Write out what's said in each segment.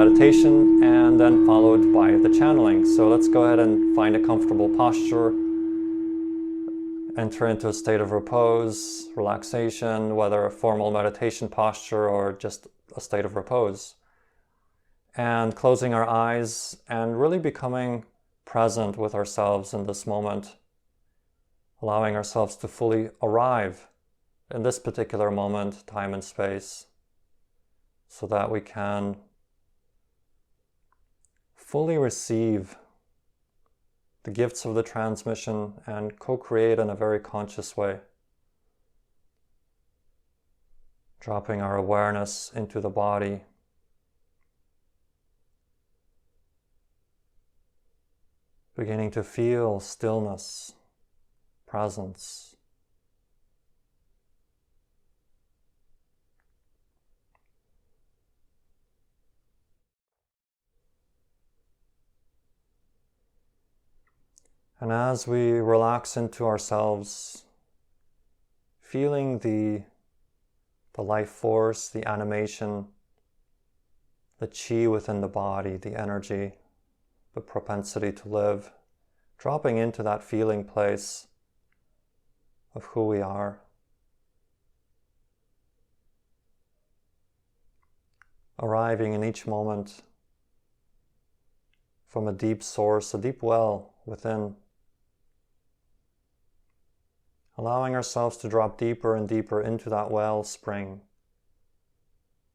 meditation, and then followed by the channeling. So let's go ahead and find a comfortable posture. Enter into a state of repose, relaxation, whether a formal meditation posture or just a state of repose. And closing our eyes and really becoming present with ourselves in this moment, allowing ourselves to fully arrive in this particular moment, time and space, so that we can fully receive the gifts of the transmission and co-create in a very conscious way. Dropping our awareness into the body. Beginning to feel stillness, presence. And as we relax into ourselves, feeling the life force, the animation, the chi within the body, the energy, the propensity to live, dropping into that feeling place of who we are. Arriving in each moment from a deep source, a deep well within. Allowing ourselves to drop deeper and deeper into that wellspring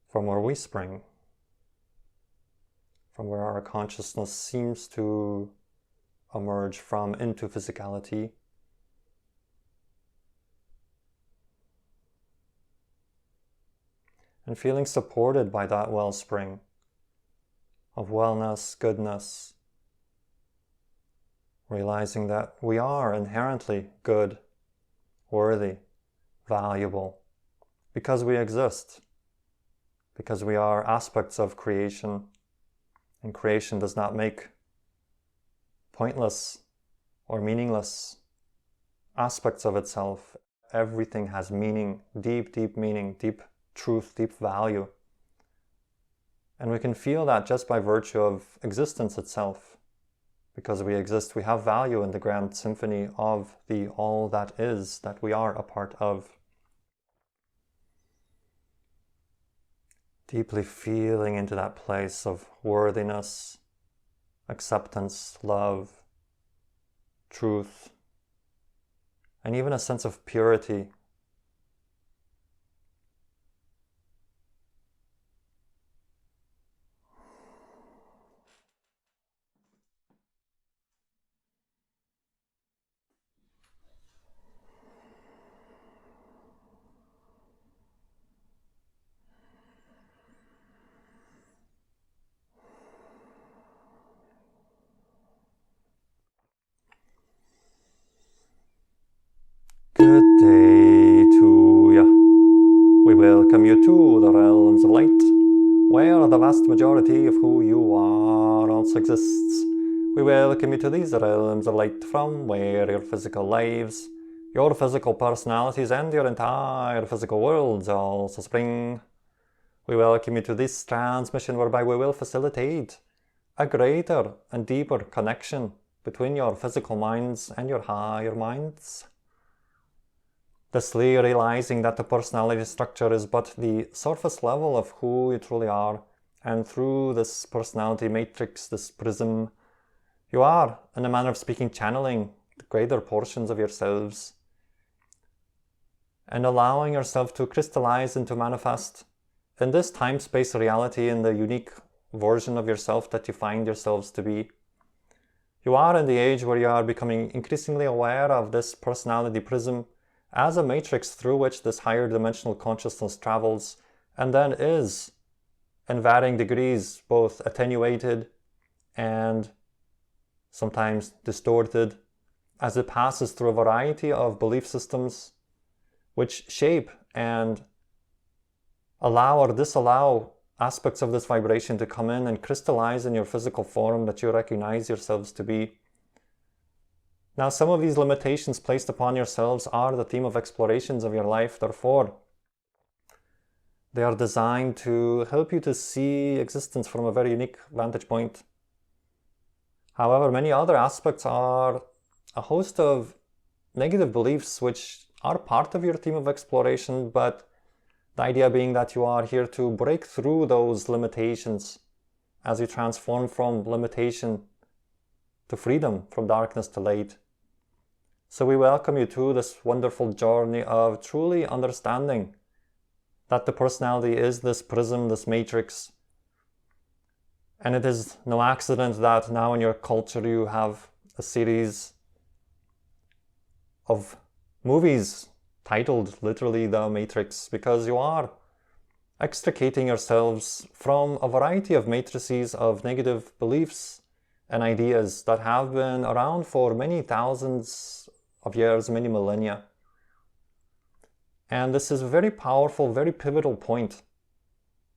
from where we spring, from where our consciousness seems to emerge from into physicality. And feeling supported by that wellspring of wellness, goodness, realizing that we are inherently good, worthy, valuable, because we exist, because we are aspects of creation, and creation does not make pointless or meaningless aspects of itself. Everything has meaning, deep, deep meaning, deep truth, deep value. And we can feel that just by virtue of existence itself. Because we exist, we have value in the grand symphony of the all that is, that we are a part of. Deeply feeling into that place of worthiness, acceptance, love, truth, and even a sense of purity. Good day to you. We welcome you to the realms of light, where the vast majority of who you are also exists. We welcome you to these realms of light from where your physical lives, your physical personalities, and your entire physical worlds also spring. We welcome you to this transmission whereby we will facilitate a greater and deeper connection between your physical minds and your higher minds. Thusly realizing that the personality structure is but the surface level of who you truly are, and through this personality matrix, this prism, you are, in a manner of speaking, channeling the greater portions of yourselves and allowing yourself to crystallize and to manifest in this time-space reality in the unique version of yourself that you find yourselves to be. You are in the age where you are becoming increasingly aware of this personality prism as a matrix through which this higher dimensional consciousness travels and then is, in varying degrees, both attenuated and sometimes distorted as it passes through a variety of belief systems which shape and allow or disallow aspects of this vibration to come in and crystallize in your physical form that you recognize yourselves to be. Now, some of these limitations placed upon yourselves are the theme of explorations of your life. Therefore, They are designed to help you to see existence from a very unique vantage point. However, many other aspects are a host of negative beliefs which are part of your theme of exploration, but the idea being that you are here to break through those limitations as you transform from limitation to freedom, from darkness to light. So we welcome you to this wonderful journey of truly understanding that the personality is this prism, this matrix. And it is no accident that now in your culture you have a series of movies titled literally The Matrix, because you are extricating yourselves from a variety of matrices of negative beliefs and ideas that have been around for many thousands of years, many millennia. And this is a very powerful, very pivotal point,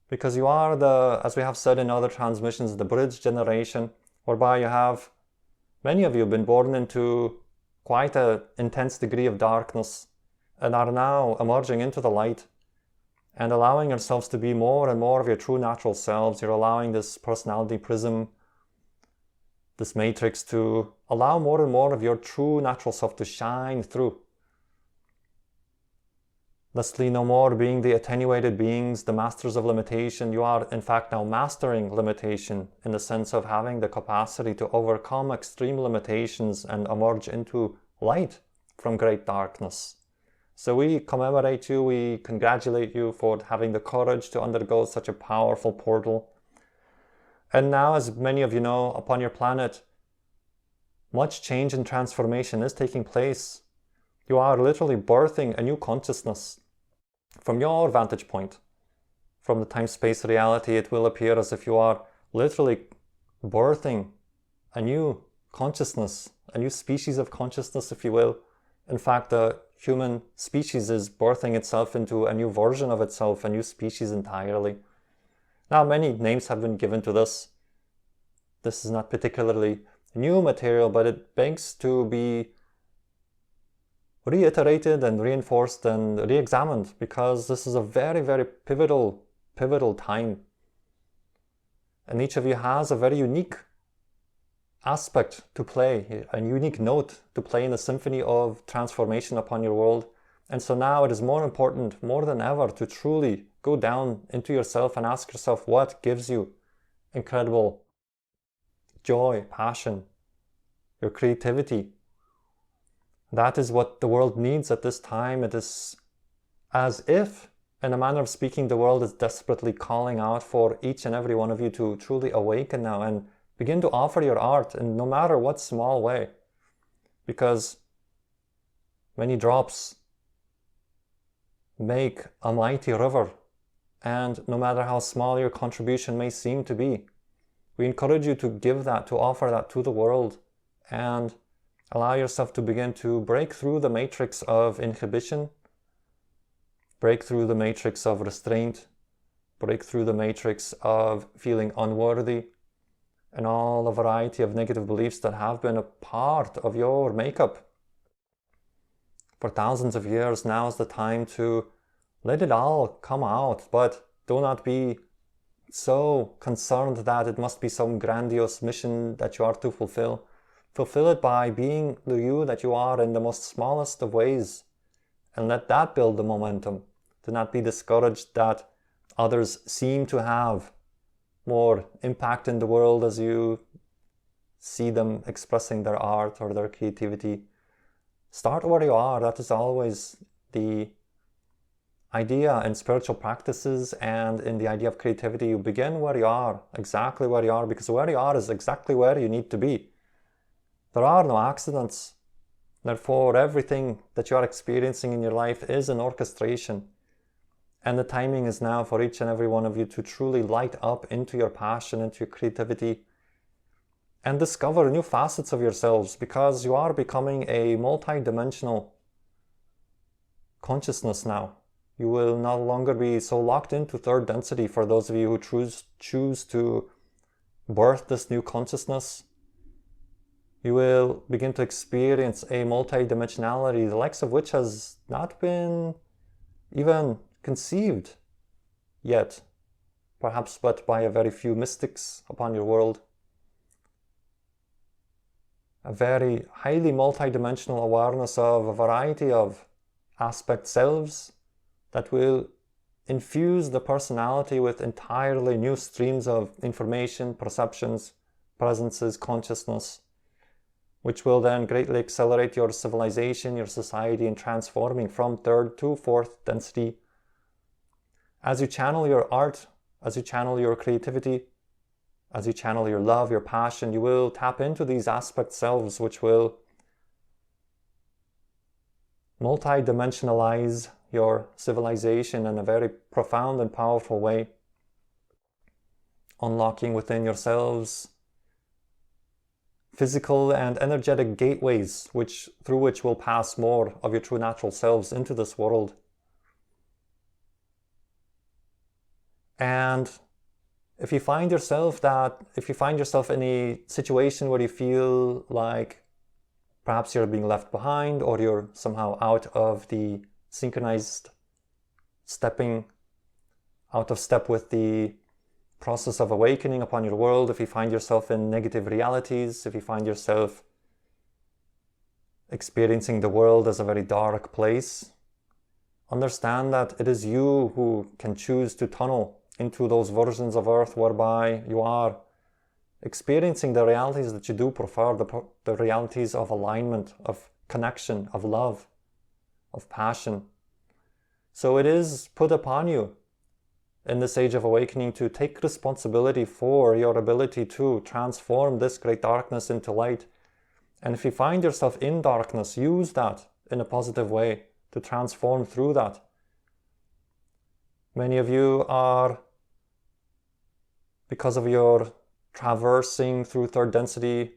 because you are the, as we have said in other transmissions, the bridge generation, whereby you have, many of you have been born into quite an intense degree of darkness and are now emerging into the light and allowing yourselves to be more and more of your true natural selves. You're allowing this personality prism, this matrix, to allow more and more of your true natural self to shine through. Thusly, no more being the attenuated beings, the masters of limitation. You are in fact now mastering limitation in the sense of having the capacity to overcome extreme limitations and emerge into light from great darkness. So we commemorate you, we congratulate you for having the courage to undergo such a powerful portal. And now, as many of you know, upon your planet, much change and transformation is taking place. You are literally birthing a new consciousness. From your vantage point, from the time-space reality, it will appear as if you are literally birthing a new consciousness, a new species of consciousness, if you will. In fact, the human species is birthing itself into a new version of itself, a new species entirely. Now, many names have been given to this. This is not particularly new material, but it begs to be reiterated and reinforced and re-examined, because this is a very, very pivotal time. And each of you has a very unique aspect to play, a unique note to play in the symphony of transformation upon your world. And so now it is more important, more than ever, to truly go down into yourself and ask yourself what gives you incredible joy, passion, your creativity. That is what the world needs at this time. It is as if, in a manner of speaking, the world is desperately calling out for each and every one of you to truly awaken now and begin to offer your art in no matter what small way. Because many drops make a mighty river, and no matter how small your contribution may seem to be, we encourage you to give that, to offer that to the world, and allow yourself to begin to break through the matrix of inhibition, break through the matrix of restraint, break through the matrix of feeling unworthy, and all the variety of negative beliefs that have been a part of your makeup for thousands of years. Now is the time to let it all come out, but do not be so concerned that it must be some grandiose mission that you are to fulfill. Fulfill it by being the you that you are in the most smallest of ways, and let that build the momentum. Do not be discouraged that others seem to have more impact in the world as you see them expressing their art or their creativity. Start where you are. That is always the idea in spiritual practices and in the idea of creativity. You begin where you are, exactly where you are, because where you are is exactly where you need to be. There are no accidents. Therefore, everything that you are experiencing in your life is an orchestration. And the timing is now for each and every one of you to truly light up into your passion, into your creativity, and discover new facets of yourselves, because you are becoming a multi-dimensional consciousness now. You will no longer be so locked into third density. For those of you who choose to birth this new consciousness, you will begin to experience a multi-dimensionality, the likes of which has not been even conceived yet, perhaps but by a very few mystics upon your world. A very highly multidimensional awareness of a variety of aspect selves that will infuse the personality with entirely new streams of information, perceptions, presences, consciousness, which will then greatly accelerate your civilization, your society, in transforming from third to fourth density. As you channel your art, as you channel your creativity, as you channel your love, your passion, you will tap into these aspect selves which will multi-dimensionalize your civilization in a very profound and powerful way, unlocking within yourselves physical and energetic gateways through which will pass more of your true natural selves into this world. And if you find yourself in a situation where you feel like perhaps you're being left behind, or you're somehow out of the synchronized stepping, out of step with the process of awakening upon your world, if you find yourself in negative realities, if you find yourself experiencing the world as a very dark place, understand that it is you who can choose to tunnel into those versions of Earth whereby you are experiencing the realities that you do prefer, the realities of alignment, of connection, of love, of passion. So it is put upon you in this age of awakening to take responsibility for your ability to transform this great darkness into light. And if you find yourself in darkness, use that in a positive way to transform through that. Many of you are, because of your traversing through third density,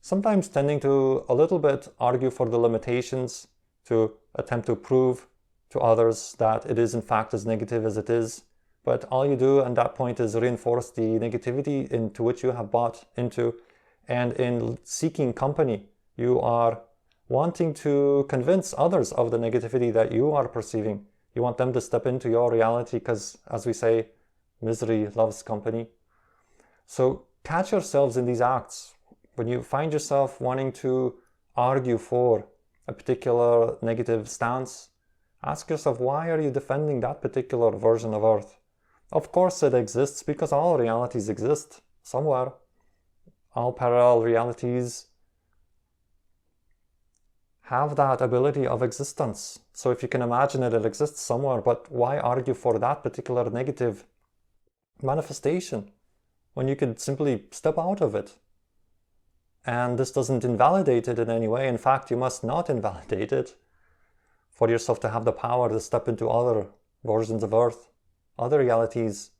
sometimes tending to a little bit argue for the limitations, to attempt to prove to others that it is in fact as negative as it is. But all you do at that point is reinforce the negativity into which you have bought into. And in seeking company, you are wanting to convince others of the negativity that you are perceiving. You want them to step into your reality because, as we say, misery loves company. So catch yourselves in these acts. When you find yourself wanting to argue for a particular negative stance, ask yourself, why are you defending that particular version of Earth? Of course it exists because all realities exist somewhere. All parallel realities have that ability of existence. So if you can imagine it, it exists somewhere, but why argue for that particular negative manifestation when you could simply step out of it? And this doesn't invalidate it in any way. In fact, you must not invalidate it for yourself to have the power to step into other versions of Earth, other realities.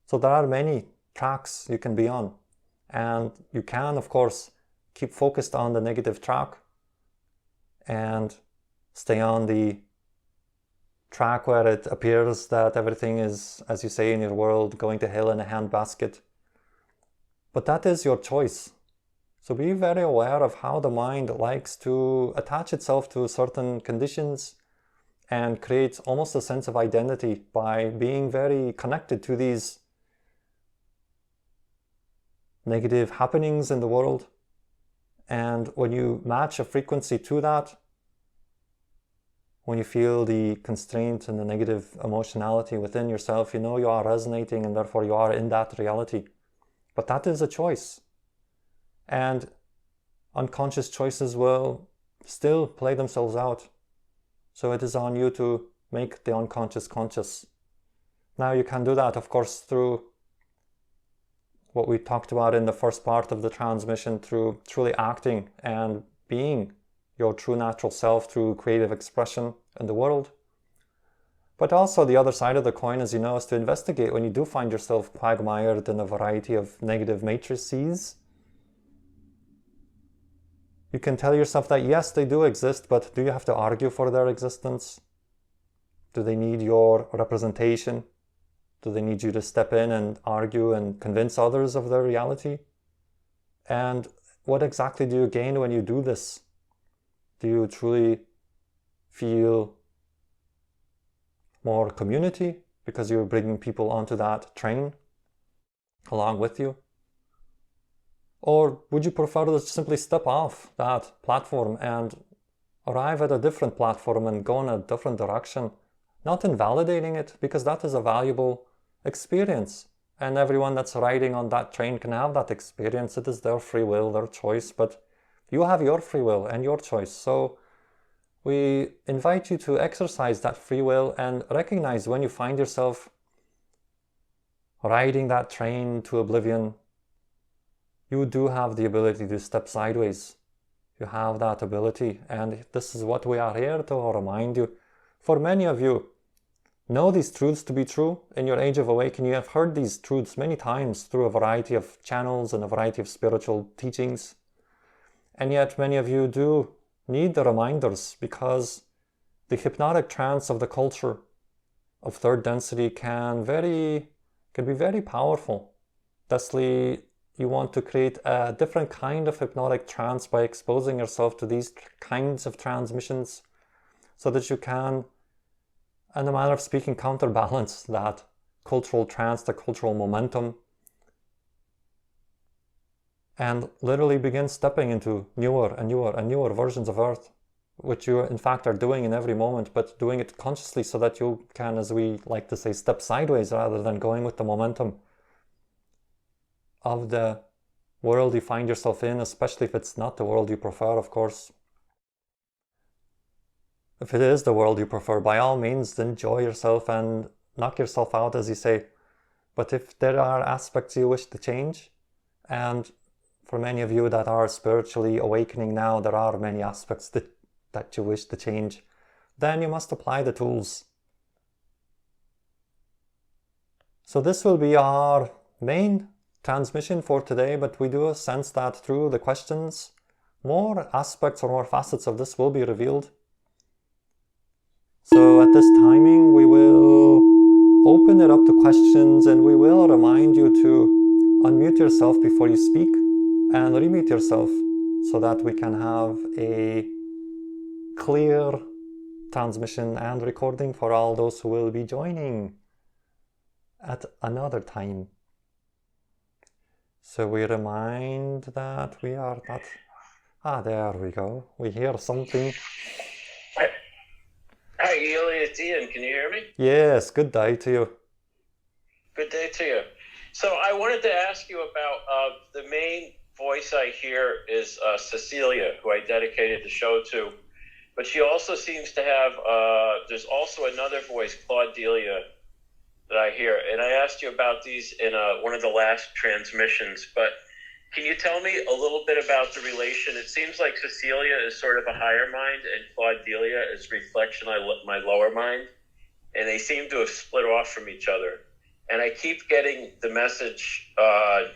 So there are many tracks you can be on. And you can, of course, keep focused on the negative track and stay on the track where it appears that everything is, as you say in your world, going to hell in a handbasket. But that is your choice. So be very aware of how the mind likes to attach itself to certain conditions and create almost a sense of identity by being very connected to these negative happenings in the world. And when you match a frequency to that, when you feel the constraint and the negative emotionality within yourself, you know you are resonating and therefore you are in that reality. But that is a choice. And unconscious choices will still play themselves out. So it is on you to make the unconscious conscious. Now you can do that, of course, through what we talked about in the first part of the transmission, through truly acting and being your true natural self through creative expression in the world. But also the other side of the coin, as you know, is to investigate when you do find yourself quagmired in a variety of negative matrices. You can tell yourself that yes, they do exist, but do you have to argue for their existence? Do they need your representation? Do they need you to step in and argue and convince others of their reality? And what exactly do you gain when you do this? Do you truly feel more community because you're bringing people onto that train along with you? Or would you prefer to simply step off that platform and arrive at a different platform and go in a different direction, not invalidating it, because that is a valuable experience, and everyone that's riding on that train can have that experience. It is their free will, their choice, but you have your free will and your choice. So we invite you to exercise that free will and recognize when you find yourself riding that train to oblivion, you do have the ability to step sideways. You have that ability, and this is what we are here to remind you. For many of you, know these truths to be true. In your age of awakening, you have heard these truths many times through a variety of channels and a variety of spiritual teachings. And yet many of you do need the reminders, because the hypnotic trance of the culture of third density can be very powerful. Thusly, you want to create a different kind of hypnotic trance by exposing yourself to these kinds of transmissions, so that you can, in a manner of speaking, counterbalance that cultural trance, the cultural momentum, and literally begin stepping into newer and newer and newer versions of Earth, which you in fact are doing in every moment, but doing it consciously so that you can, as we like to say, step sideways rather than going with the momentum of the world you find yourself in, especially if it's not the world you prefer, of course. If it is the world you prefer, by all means, enjoy yourself and knock yourself out, as you say. But if there are aspects you wish to change, and for many of you that are spiritually awakening now, there are many aspects that you wish to change, then you must apply the tools. So this will be our main transmission for today, but we do sense that through the questions, more aspects or more facets of this will be revealed. So at this timing, we will open it up to questions, and we will remind you to unmute yourself before you speak and remute yourself, so that we can have a clear transmission and recording for all those who will be joining at another time. So we remind that we are not... there we go. We hear something. Hi, Illi, it's Ian. Can you hear me? Yes, good day to you. Good day to you. So I wanted to ask you about the main voice I hear is Cecilia, who I dedicated the show to. But she also seems to have, there's also another voice, Claudelia, that I hear. And I asked you about these in one of the last transmissions, but can you tell me a little bit about the relation? It seems like Cecilia is sort of a higher mind and Claudelia is reflection of my lower mind. And they seem to have split off from each other. And I keep getting the message,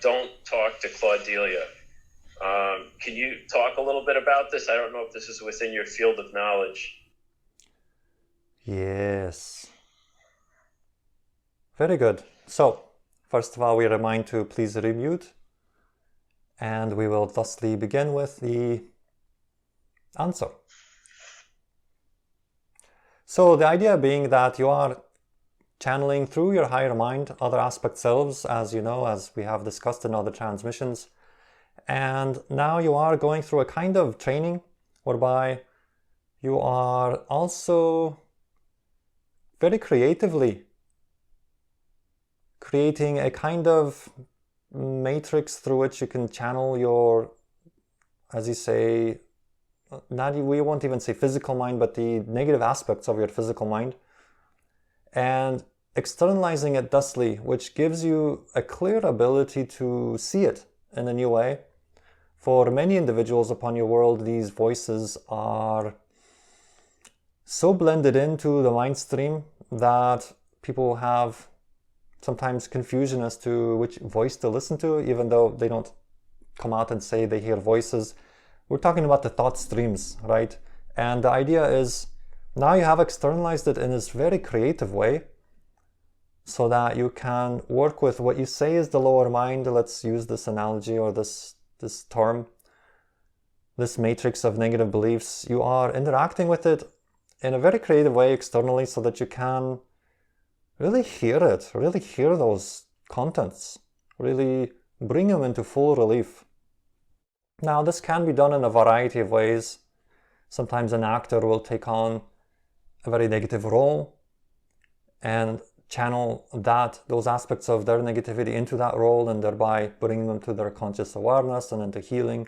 don't talk to Claudelia. Can you talk a little bit about this? I don't know if this is within your field of knowledge. Yes. Very good. So, first of all, we remind to please remute. And we will thusly begin with the answer. So the idea being that you are channeling through your higher mind other aspect selves, as you know, as we have discussed in other transmissions. And now you are going through a kind of training whereby you are also very creatively creating a kind of matrix through which you can channel your, as you say, we won't even say physical mind, but the negative aspects of your physical mind, and externalizing it thusly, which gives you a clear ability to see it in a new way. For many individuals upon your world, these voices are so blended into the mind stream that people have sometimes confusion as to which voice to listen to, even though they don't come out and say they hear voices. We're talking about the thought streams, right? And the idea is now you have externalized it in this very creative way so that you can work with what you say is the lower mind. Let's use this analogy or this term, this matrix of negative beliefs. You are interacting with it in a very creative way externally so that you can really hear it, really hear those contents, really bring them into full relief. Now, this can be done in a variety of ways. Sometimes an actor will take on a very negative role and channel those aspects of their negativity into that role, and thereby bring them to their conscious awareness and into healing.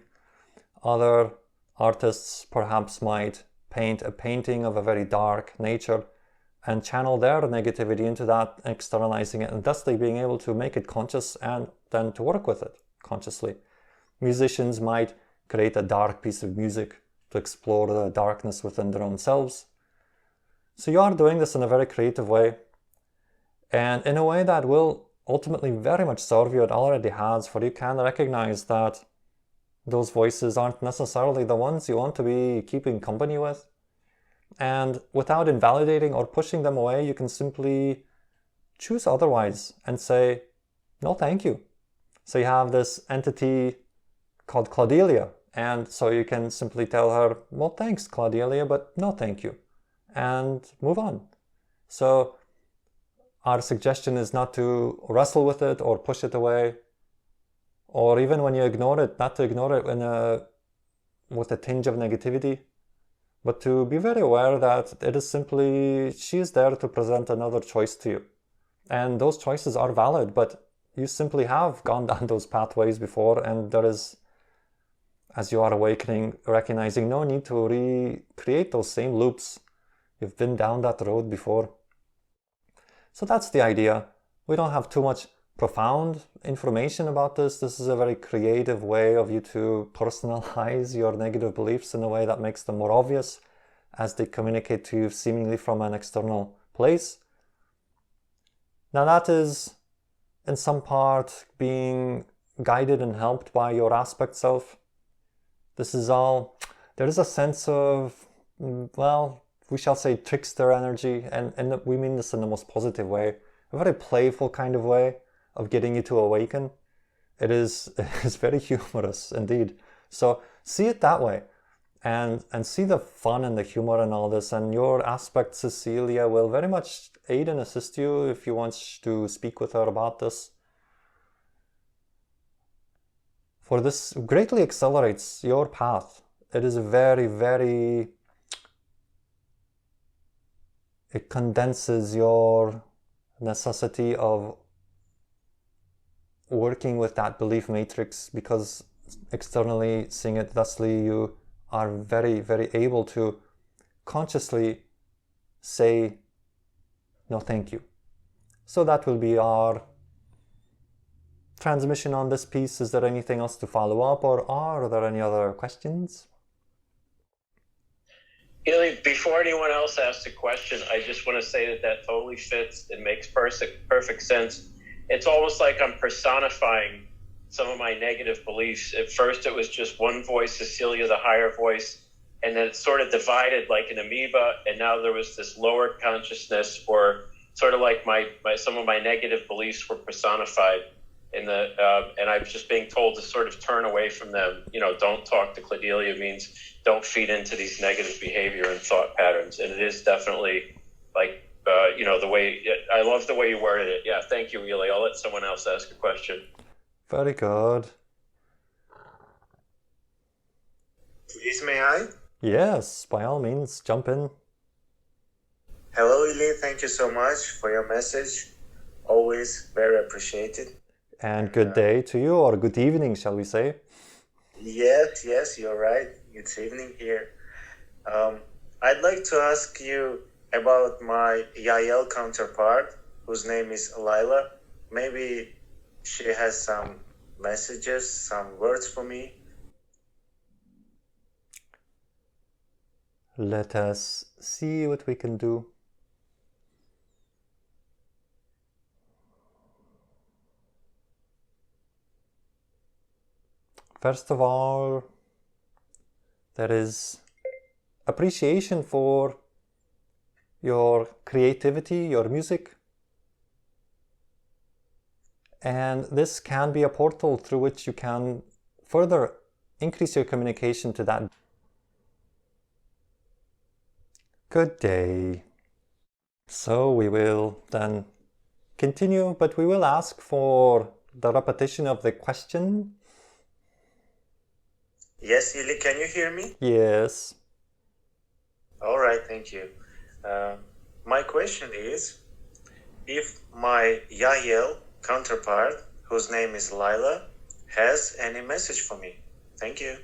Other artists perhaps might paint a painting of a very dark nature and channel their negativity into that, externalizing it, and thusly being able to make it conscious and then to work with it consciously. Musicians might create a dark piece of music to explore the darkness within their own selves. So you are doing this in a very creative way, and in a way that will ultimately very much serve you. It already has, for you can recognize that those voices aren't necessarily the ones you want to be keeping company with. And without invalidating or pushing them away, you can simply choose otherwise and say, no, thank you. So you have this entity called Claudelia, and so you can simply tell her, well, thanks, Claudelia, but no, thank you, and move on. So our suggestion is not to wrestle with it or push it away, or even when you ignore it, not to ignore it with a tinge of negativity, but to be very aware that it is simply, she is there to present another choice to you. And those choices are valid, but you simply have gone down those pathways before, and there is, as you are awakening, recognizing no need to recreate those same loops. You've been down that road before. So that's the idea. We don't have too much profound information about this. This is a very creative way of you to personalize your negative beliefs in a way that makes them more obvious as they communicate to you seemingly from an external place. Now that is in some part being guided and helped by your aspect self. This is all, there is a sense of, well, we shall say trickster energy, and we mean this in the most positive way, a very playful kind of way of getting you to awaken. It is very humorous indeed. So see it that way, and see the fun and the humor and all this, and your aspect Cecilia will very much aid and assist you if you want to speak with her about this. For this greatly accelerates your path. It is very, very, it condenses your necessity of working with that belief matrix, because externally seeing it, thusly you are very, very able to consciously say, no, thank you. So that will be our transmission on this piece. Is there anything else to follow up, or are there any other questions? Illi, before anyone else asks a question, I just want to say that totally fits and makes perfect sense. It's almost like I'm personifying some of my negative beliefs. At first, it was just one voice, Cecilia, the higher voice, and then it sort of divided like an amoeba, and now there was this lower consciousness, or sort of like some of my negative beliefs were personified in the, and I was just being told to sort of turn away from them. You know, don't talk to Claudelia means don't feed into these negative behavior and thought patterns. And it is definitely like, you know, the way, I love the way you worded it. Yeah, thank you, Illi. I'll let someone else ask a question. Very good. Please, may I? Yes, by all means, jump in. Hello, Illi. Thank you so much for your message. Always very appreciated. And good day to you, or good evening, shall we say? Yes, you're right. It's evening here. I'd like to ask you about my Yahyel counterpart, whose name is Lyla. Maybe she has some messages, some words for me. Let us see what we can do. First of all, there is appreciation for your creativity, your music. And this can be a portal through which you can further increase your communication to that. Good day. So we will then continue, but we will ask for the repetition of the question. Yes, Illi, can you hear me? Yes. All right, thank you. My question is, if my Yahyel counterpart, whose name is Lyla, has any message for me. Thank you.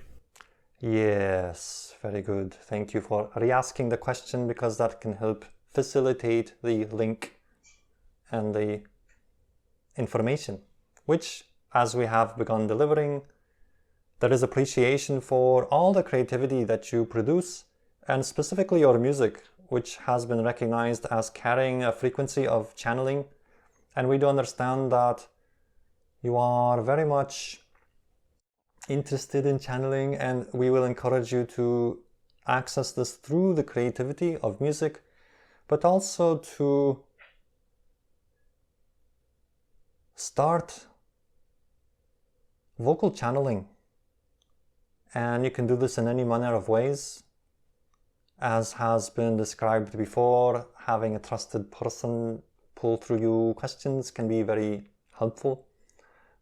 Yes, very good. Thank you for re-asking the question, because that can help facilitate the link and the information, which, as we have begun delivering, there is appreciation for all the creativity that you produce, and specifically your music, which has been recognized as carrying a frequency of channeling. And we do understand that you are very much interested in channeling, and we will encourage you to access this through the creativity of music, but also to start vocal channeling. And you can do this in any manner of ways. As has been described before, having a trusted person pull through you questions can be very helpful.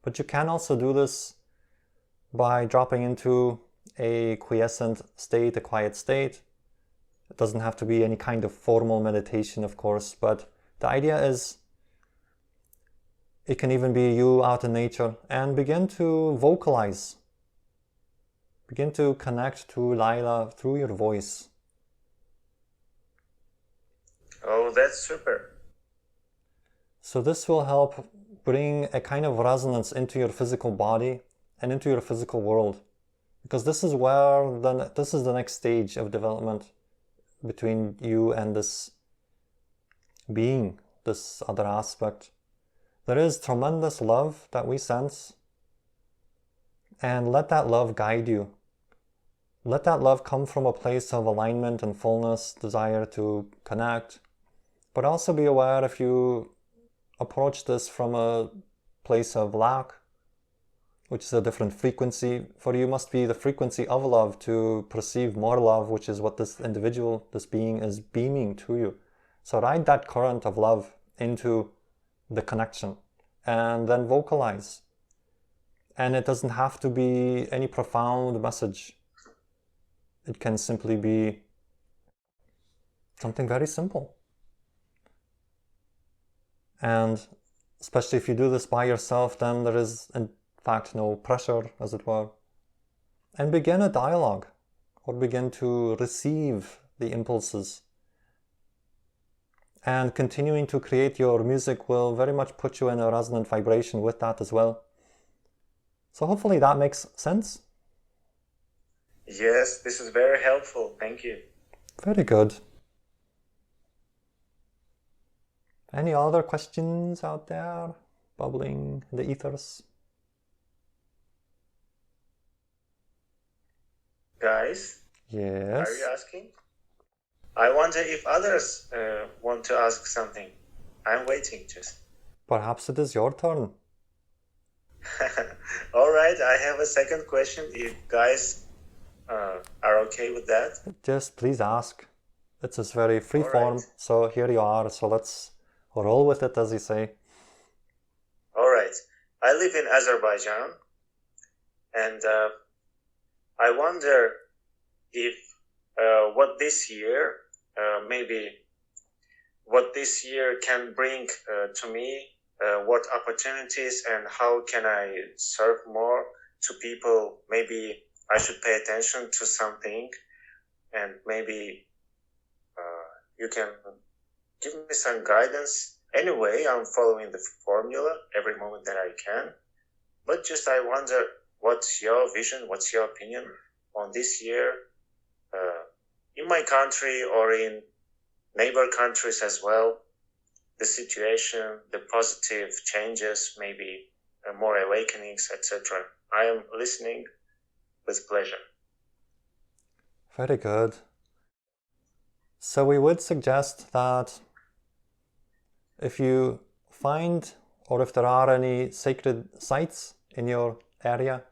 But you can also do this by dropping into a quiescent state, a quiet state. It doesn't have to be any kind of formal meditation, of course, but the idea is it can even be you out in nature, and begin to vocalize. Begin to connect to Lyla through your voice. Oh, that's super. So this will help bring a kind of resonance into your physical body and into your physical world, because this is where this is the next stage of development between you and this being, this other aspect. There is tremendous love that we sense, and let that love guide you. Let that love come from a place of alignment and fullness, desire to connect, but also be aware if you approach this from a place of lack, which is a different frequency. For you must be the frequency of love to perceive more love, which is what this individual, this being, is beaming to you. So ride that current of love into the connection and then vocalize. And it doesn't have to be any profound message. It can simply be something very simple. And especially if you do this by yourself, then there is in fact no pressure, as it were. And begin a dialogue, or begin to receive the impulses. And continuing to create your music will very much put you in a resonant vibration with that as well. So hopefully that makes sense. Yes, this is very helpful. Thank you. Very good. Any other questions out there bubbling in the ethers? Guys, Yes. are you asking? I wonder if others want to ask something. I'm waiting just. Perhaps it is your turn. All right, I have a second question. If guys are okay with that. Just please ask. It's just very free All form. right. So here you are. So let's roll with it, as you say. All right. I live in Azerbaijan, and I wonder if what this year can bring to me, what opportunities, and how can I serve more to people. Maybe I should pay attention to something, and maybe you can give me some guidance. Anyway, I'm following the formula every moment that I can. But just I wonder, what's your vision, what's your opinion on this year in my country or in neighbor countries as well? The situation, the positive changes, maybe more awakenings, etc. I am listening with pleasure. Very good. So we would suggest that if you find, or if there are any sacred sites in your area,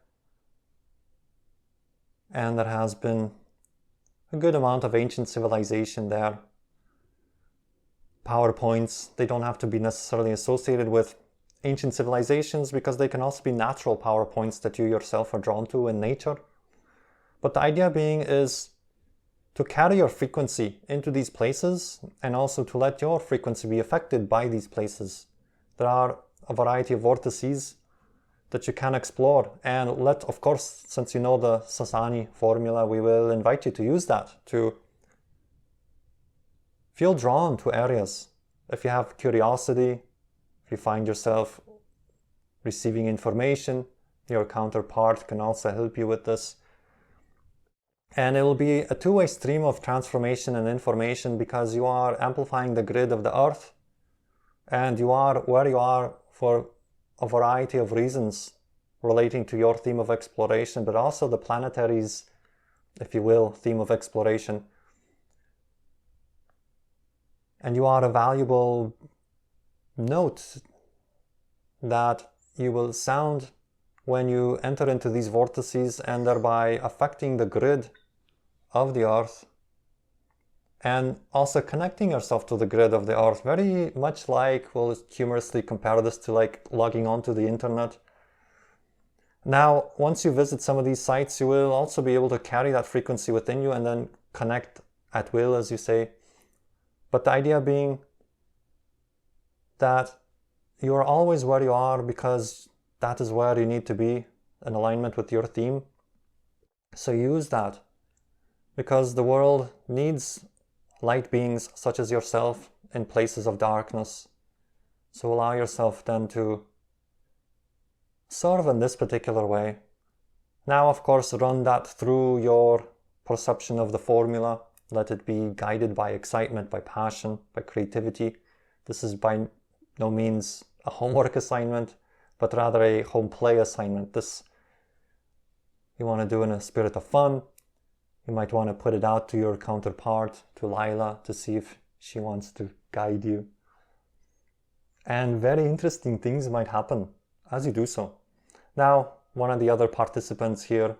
and there has been a good amount of ancient civilization there, PowerPoints. They don't have to be necessarily associated with ancient civilizations, because they can also be natural PowerPoints that you yourself are drawn to in nature. But the idea being is to carry your frequency into these places, and also to let your frequency be affected by these places. There are a variety of vortices that you can explore, and of course, since you know the Sasani formula, we will invite you to use that to feel drawn to areas. If you have curiosity, if you find yourself receiving information, your counterpart can also help you with this. And it will be a two-way stream of transformation and information, because you are amplifying the grid of the earth, and you are where you are for a variety of reasons relating to your theme of exploration, but also the planetary's, if you will, theme of exploration. And you are a valuable note that you will sound when you enter into these vortices, and thereby affecting the grid of the earth, and also connecting yourself to the grid of the earth, very much like, we'll humorously compare this to like logging onto the internet. Now, once you visit some of these sites, you will also be able to carry that frequency within you and then connect at will, as you say. But the idea being that you are always where you are, because that is where you need to be in alignment with your theme. So use that, because the world needs light beings such as yourself in places of darkness. So allow yourself then to serve in this particular way. Now, of course, run that through your perception of the formula. Let it be guided by excitement, by passion, by creativity. This is by no means a homework assignment, but rather a home play assignment. This you want to do in a spirit of fun. You might want to put it out to your counterpart, to Lyla, to see if she wants to guide you. And very interesting things might happen as you do so. Now, one of the other participants here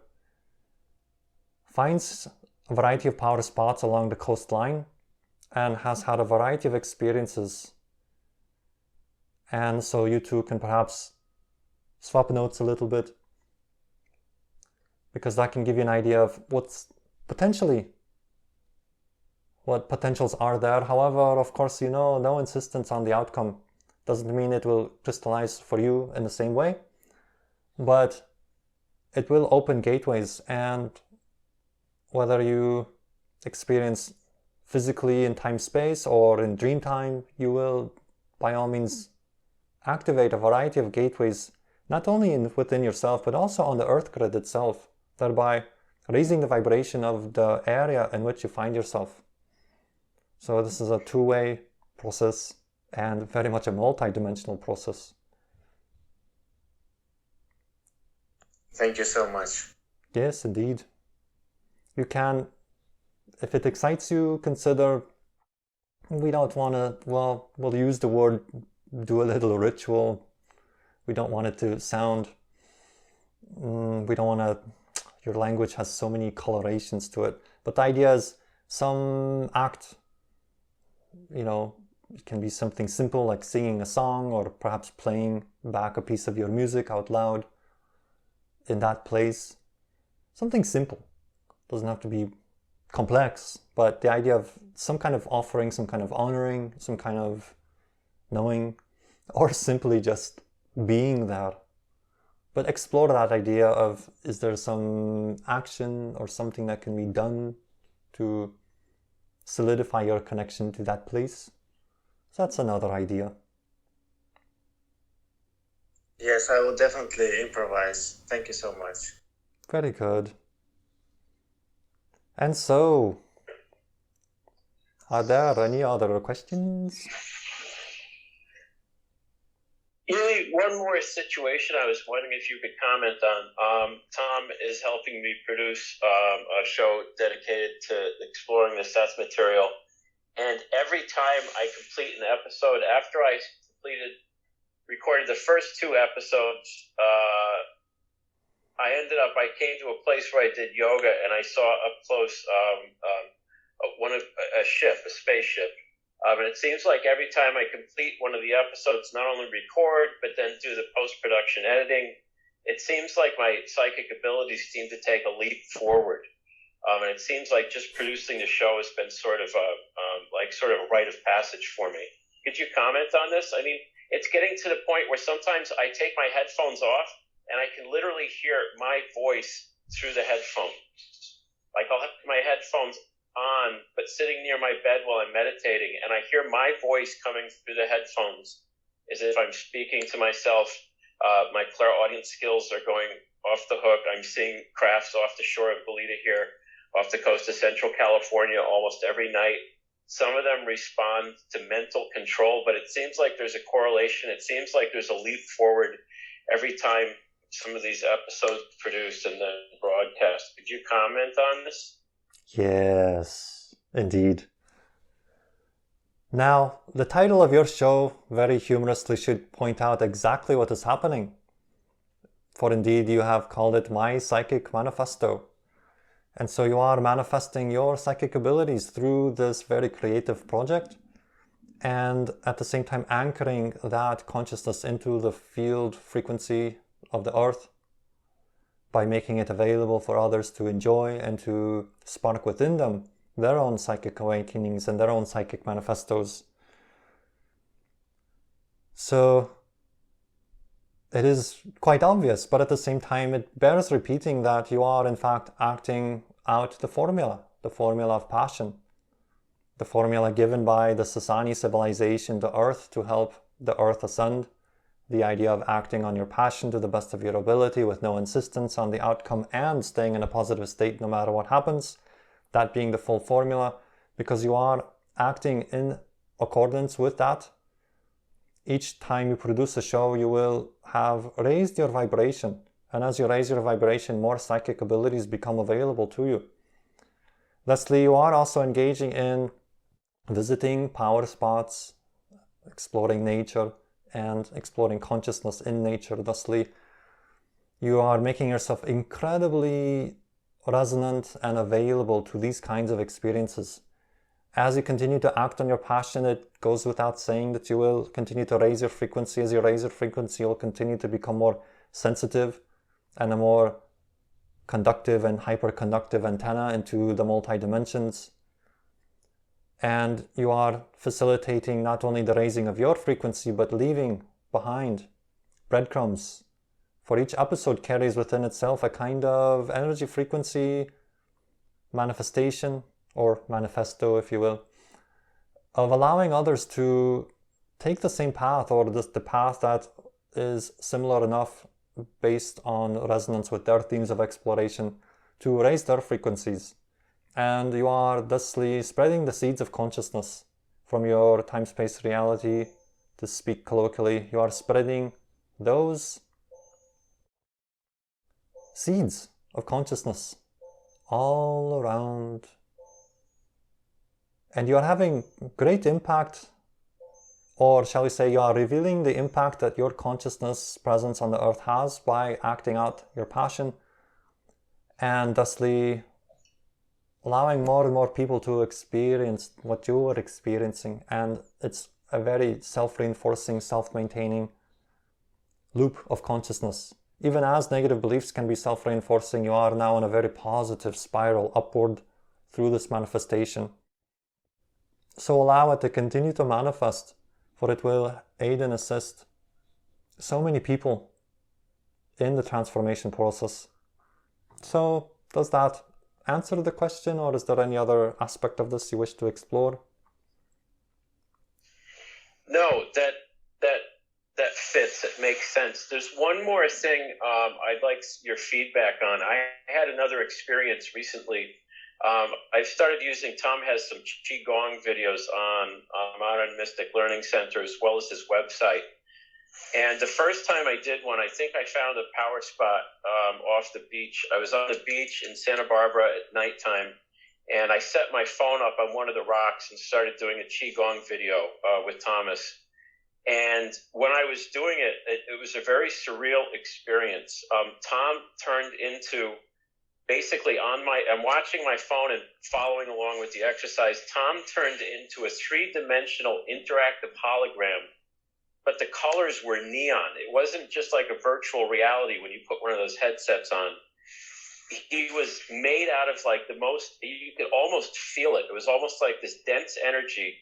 finds a variety of power spots along the coastline and has had a variety of experiences. And so you two can perhaps swap notes a little bit, because that can give you an idea of what potentials are there. However, of course, no insistence on the outcome. Doesn't mean it will crystallize for you in the same way, but it will open gateways, and whether you experience physically in time-space or in dream time, you will by all means activate a variety of gateways, not only within yourself, but also on the earth grid itself, thereby raising the vibration of the area in which you find yourself. So this is a two-way process, and very much a multi-dimensional process. Thank you so much. Yes, indeed. You can, if it excites you, consider, we don't want to, we'll use the word, do a little ritual. We don't want it to sound, we don't want to, your language has so many colorations to it. But the idea is some act, it can be something simple like singing a song, or perhaps playing back a piece of your music out loud in that place. Something simple. Doesn't have to be complex, but the idea of some kind of offering, some kind of honoring, some kind of knowing, or simply just being there. But explore that idea of, is there some action or something that can be done to solidify your connection to that place? So that's another idea. Yes, I will definitely improvise. Thank you so much. Very good. And so, are there any other questions? Illi, one more situation I was wondering if you could comment on. Tom is helping me produce a show dedicated to exploring the Seth material. And every time I complete an episode, after I recorded the first two episodes, I came to a place where I did yoga, and I saw up close a spaceship, And it seems like every time I complete one of the episodes, not only record, but then do the post-production editing, it seems like my psychic abilities seem to take a leap forward. And it seems like just producing the show has been sort of a rite of passage for me. Could you comment on this? I mean, it's getting to the point where sometimes I take my headphones off and I can literally hear my voice through the headphones. Like I'll have my headphones on, but sitting near my bed while I'm meditating, and I hear my voice coming through the headphones as if I'm speaking to myself. My clairaudient skills are going off the hook. I'm seeing crafts off the shore of Bolita here, off the coast of Central California almost every night. Some of them respond to mental control, but it seems like there's a correlation. It seems like there's a leap forward every time some of these episodes produced and then broadcast. Could you comment on this? Yes, indeed. Now, the title of your show very humorously should point out exactly what is happening. For indeed, you have called it My Psychic Manifesto. And so you are manifesting your psychic abilities through this very creative project, and at the same time anchoring that consciousness into the field frequency of the earth by making it available for others to enjoy and to spark within them their own psychic awakenings and their own psychic manifestos. So it is quite obvious, but at the same time it bears repeating that you are in fact acting out the formula of passion, the formula given by the Sasani civilization, the earth, to help the earth ascend, the idea of acting on your passion to the best of your ability with no insistence on the outcome and staying in a positive state no matter what happens, that being the full formula, because you are acting in accordance with that. Each time you produce a show, you will have raised your vibration. And as you raise your vibration, more psychic abilities become available to you. Thusly, you are also engaging in visiting power spots, exploring nature, and exploring consciousness in nature. Thusly, you are making yourself incredibly resonant and available to these kinds of experiences. As you continue to act on your passion, it goes without saying that you will continue to raise your frequency. As you raise your frequency, you'll continue to become more sensitive and a more conductive and hyperconductive antenna into the multi-dimensions. And you are facilitating not only the raising of your frequency, but leaving behind breadcrumbs. For each episode carries within itself a kind of energy frequency manifestation, or manifesto, if you will, of allowing others to take the same path, or the path that is similar enough based on resonance with their themes of exploration, to raise their frequencies. And you are thusly spreading the seeds of consciousness from your time-space reality, to speak colloquially. You are spreading those seeds of consciousness all around. And you are having great impact, or shall we say, you are revealing the impact that your consciousness presence on the earth has by acting out your passion, and thusly allowing more and more people to experience what you are experiencing. And it's a very self-reinforcing, self-maintaining loop of consciousness. Even as negative beliefs can be self-reinforcing, you are now in a very positive spiral upward through this manifestation. So allow it to continue to manifest, for it will aid and assist so many people in the transformation process. So does that answer the question, or is there any other aspect of this you wish to explore? No, that fits. It makes sense. There's one more thing I'd like your feedback on. I had another experience recently. I've started using, Tom has some qigong videos on Modern Mystic Learning Center, as well as his website. And the first time I did one, I think I found a power spot off the beach. I was on the beach in Santa Barbara at nighttime, and I set my phone up on one of the rocks and started doing a qigong video with Thomas. And when I was doing it was a very surreal experience. Tom turned into basically I'm watching my phone and following along with the exercise. Tom turned into a 3-dimensional interactive hologram, but the colors were neon. It wasn't just like a virtual reality when you put one of those headsets on. He was made out of like you could almost feel it. It was almost like this dense energy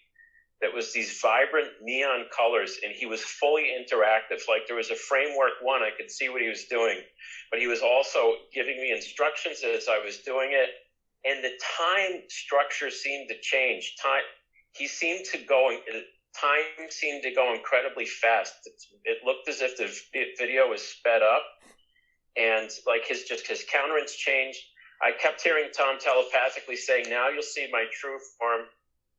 that was these vibrant neon colors, and he was fully interactive. Like there was a framework one, I could see what he was doing, but he was also giving me instructions as I was doing it. And the time structure seemed to change. Time seemed to go incredibly fast. It looked as if the video was sped up, and like his countenance changed. I kept hearing Tom telepathically saying, "Now you'll see my true form."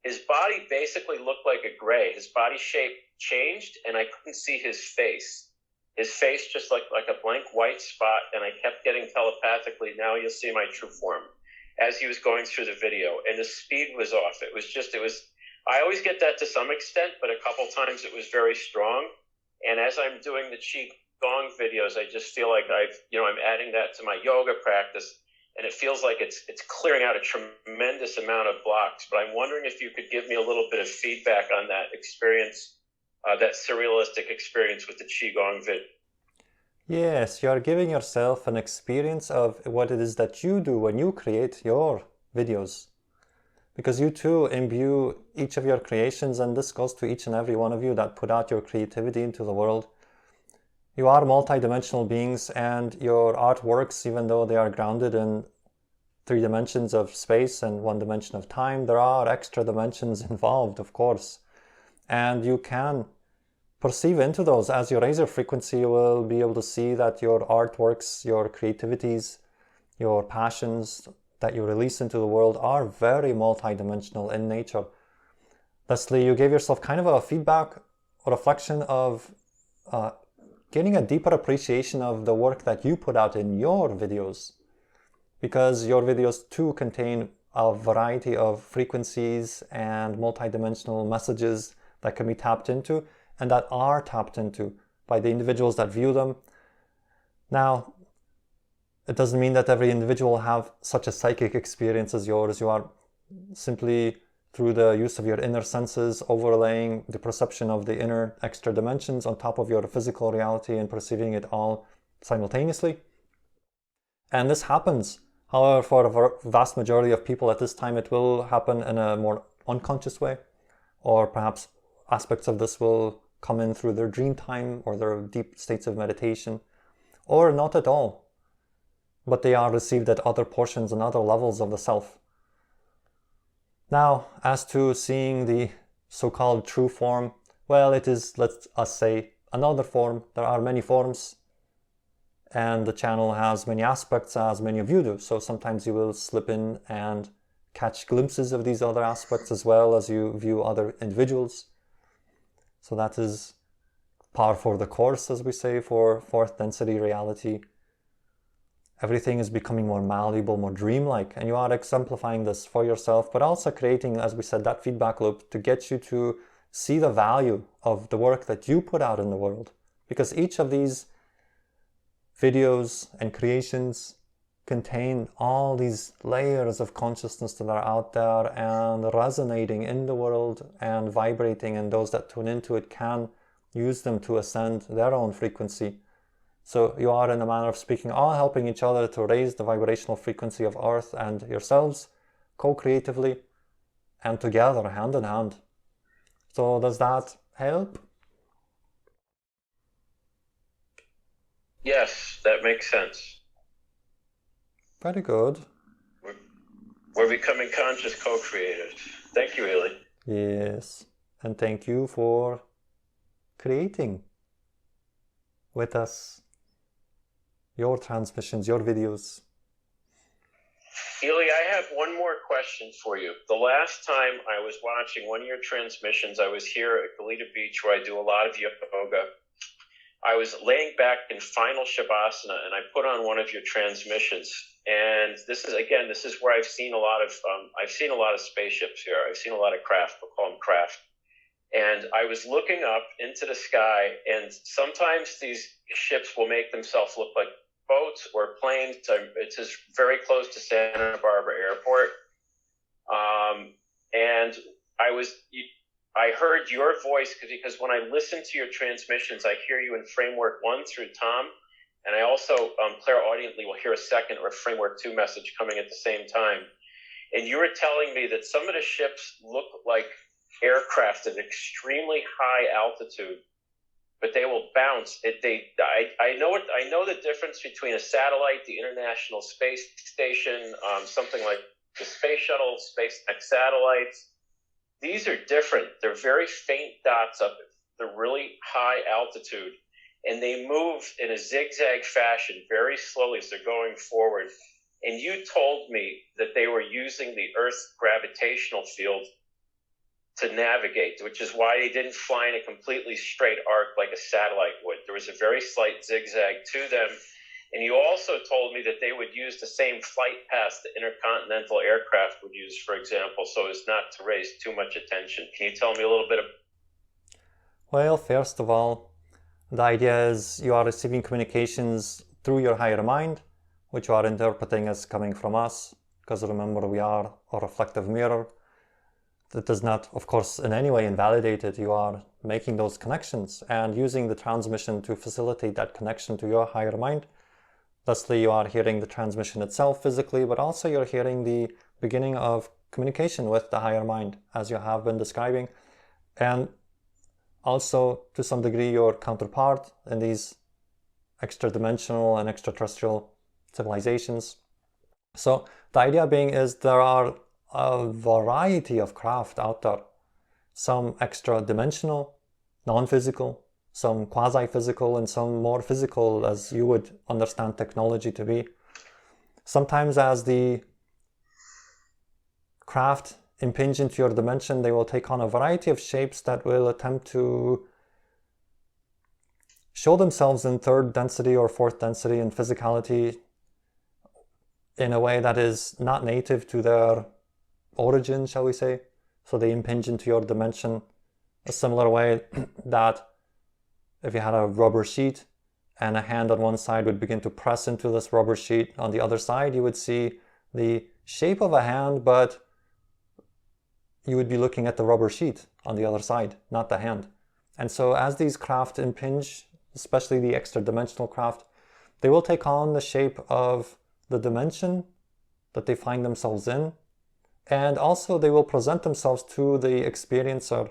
His body basically looked like a gray. His body shape changed, and I couldn't see his face. His face just like a blank white spot, and I kept getting telepathically, "Now you'll see my true form," as he was going through the video, and the speed was off. It was. I always get that to some extent, but a couple times it was very strong. And as I'm doing the qigong videos, I just feel like I'm adding that to my yoga practice. And it feels like it's clearing out a tremendous amount of blocks. But I'm wondering if you could give me a little bit of feedback on that experience, that surrealistic experience with the qigong vid. Yes, you are giving yourself an experience of what it is that you do when you create your videos. Because you too imbue each of your creations, and this goes to each and every one of you that put out your creativity into the world. You are multidimensional beings, and your artworks, even though they are grounded in 3 dimensions of space and 1 dimension of time, there are extra dimensions involved, of course. And you can perceive into those. As you raise your frequency, you will be able to see that your artworks, your creativities, your passions that you release into the world are very multidimensional in nature. Thusly, you gave yourself kind of a feedback or reflection of getting a deeper appreciation of the work that you put out in your videos, because your videos too contain a variety of frequencies and multidimensional messages that can be tapped into, and that are tapped into by the individuals that view them. Now, it doesn't mean that every individual will have such a psychic experience as yours. You are simply, through the use of your inner senses, overlaying the perception of the inner extra dimensions on top of your physical reality and perceiving it all simultaneously. And this happens. However, for a vast majority of people at this time, it will happen in a more unconscious way, or perhaps aspects of this will come in through their dream time or their deep states of meditation, or not at all, but they are received at other portions and other levels of the self. Now, as to seeing the so-called true form, well, it is, let us say, another form. There are many forms, and the channel has many aspects, as many of you do. So sometimes you will slip in and catch glimpses of these other aspects as well as you view other individuals. So that is par for the course, as we say, for fourth density reality. Everything is becoming more malleable, more dreamlike, and you are exemplifying this for yourself, but also creating, as we said, that feedback loop to get you to see the value of the work that you put out in the world. Because each of these videos and creations contain all these layers of consciousness that are out there and resonating in the world and vibrating, and those that tune into it can use them to ascend their own frequency. So you are, in a manner of speaking, all helping each other to raise the vibrational frequency of Earth and yourselves, co-creatively and together, hand in hand. So does that help? Yes, that makes sense. Very good. We're becoming conscious co-creators. Thank you, Illi. Yes, and thank you for creating with us your transmissions, your videos. Illi, I have one more question for you. The last time I was watching one of your transmissions, I was here at Goleta Beach where I do a lot of yoga. I was laying back in final Shavasana, and I put on one of your transmissions. And this is where I've seen a lot of spaceships here. I've seen a lot of craft. We'll call them craft. And I was looking up into the sky, and sometimes these ships will make themselves look like boats or planes. It's just very close to Santa Barbara Airport. And I heard your voice because when I listen to your transmissions, I hear you in Framework 1 through Tom. And I also clairaudiently will hear a second or a Framework 2 message coming at the same time. And you were telling me that some of the ships look like aircraft at extremely high altitude, but they will bounce. I know the difference between a satellite, the International Space Station, something like the Space Shuttle, SpaceX satellites. These are different. They're very faint dots up at the really high altitude, and they move in a zigzag fashion very slowly as they're going forward. And you told me that they were using the Earth's gravitational field to navigate, which is why they didn't fly in a completely straight arc like a satellite would. There was a very slight zigzag to them. And you also told me that they would use the same flight paths the intercontinental aircraft would use, for example, so as not to raise too much attention. Can you tell me a little bit of... Well, first of all, the idea is you are receiving communications through your higher mind, which you are interpreting as coming from us, because remember, we are a reflective mirror. That does not, of course, in any way invalidate it. You are making those connections and using the transmission to facilitate that connection to your higher mind. Thusly, you are hearing the transmission itself physically, but also you're hearing the beginning of communication with the higher mind, as you have been describing. And also, to some degree, your counterpart in these extra-dimensional and extraterrestrial civilizations. So the idea being is there are a variety of craft out there. Some extra-dimensional, non-physical, some quasi-physical, and some more physical as you would understand technology to be. Sometimes as the craft impinge into your dimension, they will take on a variety of shapes that will attempt to show themselves in third density or fourth density in physicality in a way that is not native to their origin, shall we say. So they impinge into your dimension a similar way that if you had a rubber sheet and a hand on one side would begin to press into this rubber sheet on the other side, you would see the shape of a hand, but you would be looking at the rubber sheet on the other side, not the hand. And so as these craft impinge, especially the extra-dimensional craft, they will take on the shape of the dimension that they find themselves in, and also they will present themselves to the experiencer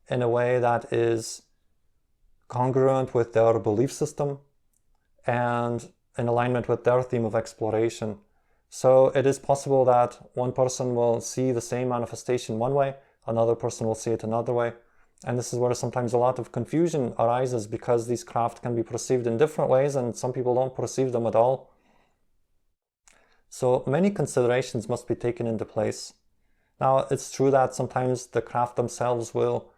in a way that is congruent with their belief system and in alignment with their theme of exploration. So it is possible that one person will see the same manifestation one way, another person will see it another way. And this is where sometimes a lot of confusion arises, because these craft can be perceived in different ways and some people don't perceive them at all. So many considerations must be taken into place. Now, it's true that sometimes the craft themselves will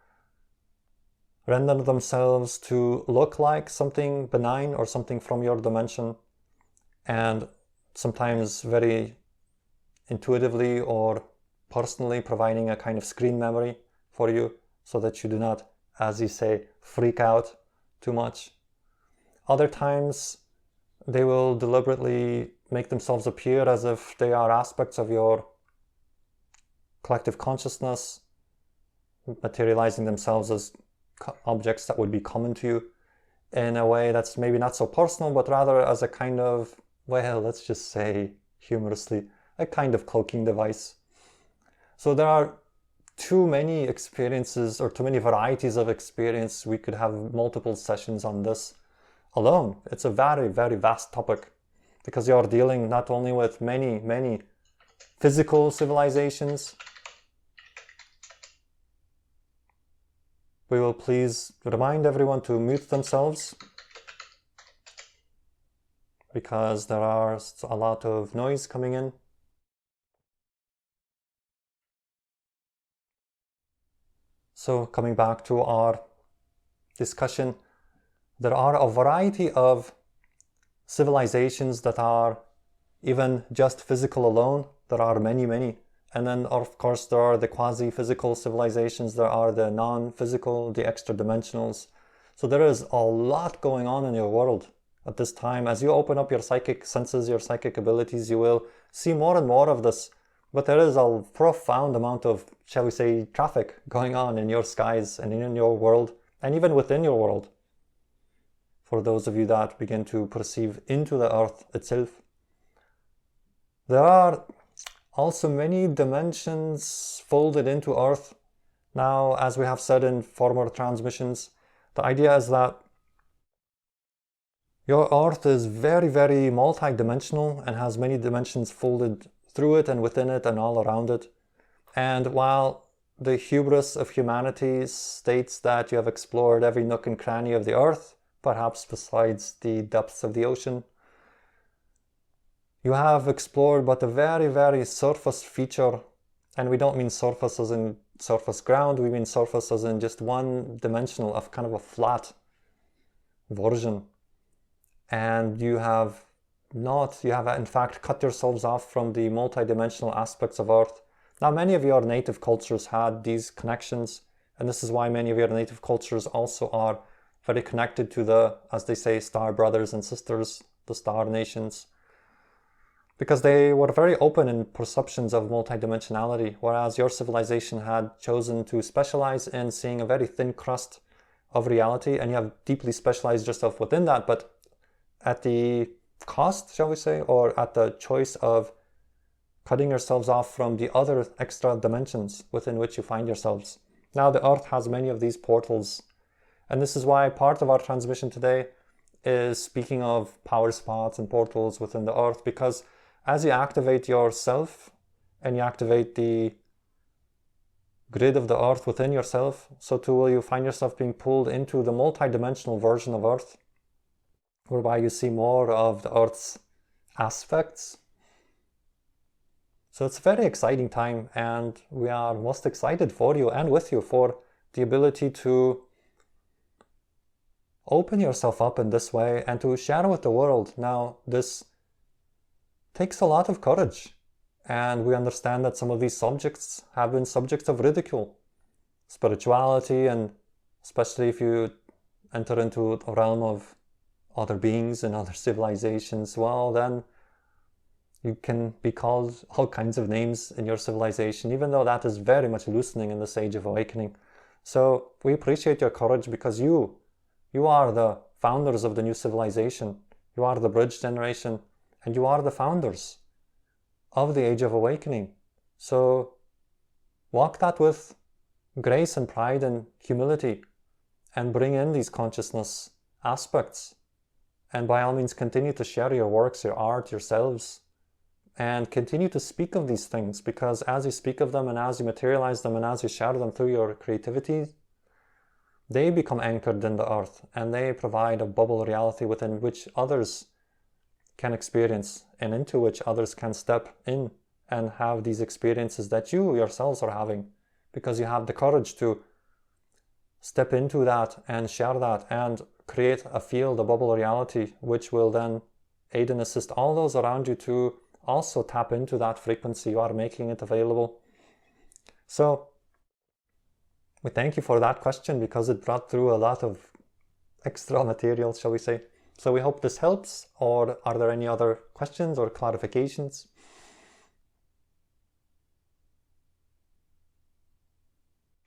render themselves to look like something benign or something from your dimension, and sometimes very intuitively or personally providing a kind of screen memory for you so that you do not, as you say, freak out too much. Other times they will deliberately make themselves appear as if they are aspects of your collective consciousness, materializing themselves as objects that would be common to you in a way that's maybe not so personal, but rather as a kind of, well, let's just say humorously, a kind of cloaking device. So there are too many experiences or too many varieties of experience. We could have multiple sessions on this alone. It's a very, very vast topic, because you're dealing not only with many, many physical civilizations. We will please remind everyone to mute themselves, because there are a lot of noise coming in. So coming back to our discussion, there are a variety of civilizations that are even just physical alone. There are many, many. And then, of course, there are the quasi-physical civilizations, there are the non-physical, the extra-dimensionals. So there is a lot going on in your world, at this time. As you open up your psychic senses, your psychic abilities, you will see more and more of this. But there is a profound amount of, shall we say, traffic going on in your skies and in your world, and even within your world. For those of you that begin to perceive into the earth itself. There are also many dimensions folded into earth. Now, as we have said in former transmissions, the idea is that your earth is very, very multi-dimensional and has many dimensions folded through it and within it and all around it. And while the hubris of humanity states that you have explored every nook and cranny of the earth, perhaps besides the depths of the ocean, you have explored but a very, very surface feature. And we don't mean surface as in surface ground, we mean surface as in just one dimensional, of kind of a flat version. And you have in fact cut yourselves off from the multidimensional aspects of Earth. Now, many of your native cultures had these connections, and this is why many of your native cultures also are very connected to the, as they say, star brothers and sisters, the star nations, because they were very open in perceptions of multidimensionality, whereas your civilization had chosen to specialize in seeing a very thin crust of reality, and you have deeply specialized yourself within that, but at the cost, shall we say, or at the choice of cutting yourselves off from the other extra dimensions within which you find yourselves. Now, the Earth has many of these portals, and this is why part of our transmission today is speaking of power spots and portals within the Earth, because as you activate yourself and you activate the grid of the Earth within yourself, so too will you find yourself being pulled into the multi-dimensional version of Earth, whereby you see more of the Earth's aspects. So it's a very exciting time, and we are most excited for you and with you for the ability to open yourself up in this way and to share with the world. Now, this takes a lot of courage, and we understand that some of these subjects have been subjects of ridicule. Spirituality, and especially if you enter into a realm of other beings and other civilizations, well, then you can be called all kinds of names in your civilization, even though that is very much loosening in this age of awakening. So we appreciate your courage, because you are the founders of the new civilization. You are the bridge generation, and you are the founders of the age of awakening. So walk that with grace and pride and humility, and bring in these consciousness aspects. And by all means, continue to share your works, your art, yourselves, and continue to speak of these things, because as you speak of them and as you materialize them and as you share them through your creativity, they become anchored in the earth, and they provide a bubble reality within which others can experience and into which others can step in and have these experiences that you yourselves are having, because you have the courage to step into that and share that and create a field, a bubble reality, which will then aid and assist all those around you to also tap into that frequency. You are making it available. So we thank you for that question, because it brought through a lot of extra material, shall we say. So we hope this helps. Or are there any other questions or clarifications?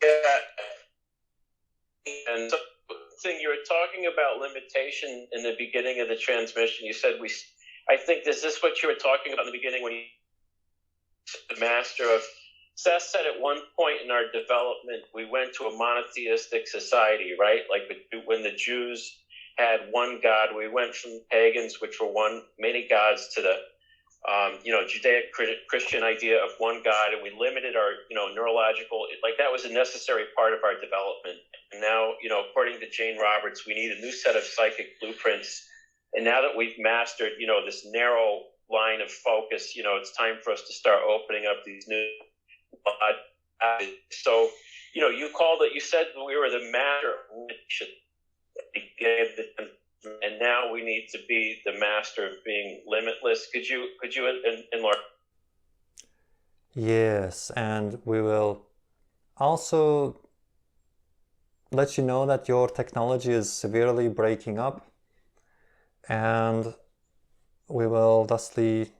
Yeah. And something you were talking about limitation in the beginning of the transmission. You said I think, is this what you were talking about in the beginning when you the master of Seth said at one point in our development, we went to a monotheistic society, right? Like when the Jews had one God, we went from pagans, which were many gods, to the Judaic-Christian idea of one God, and we limited our neurological, like that was a necessary part of our development. And now, according to Jane Roberts, we need a new set of psychic blueprints. And now that we've mastered, this narrow line of focus, it's time for us to start opening up these new. So, you said we were the master and now we need to be the master of being limitless. Could you enlarge? Yes, and we will also let you know that your technology is severely breaking up. and we will thusly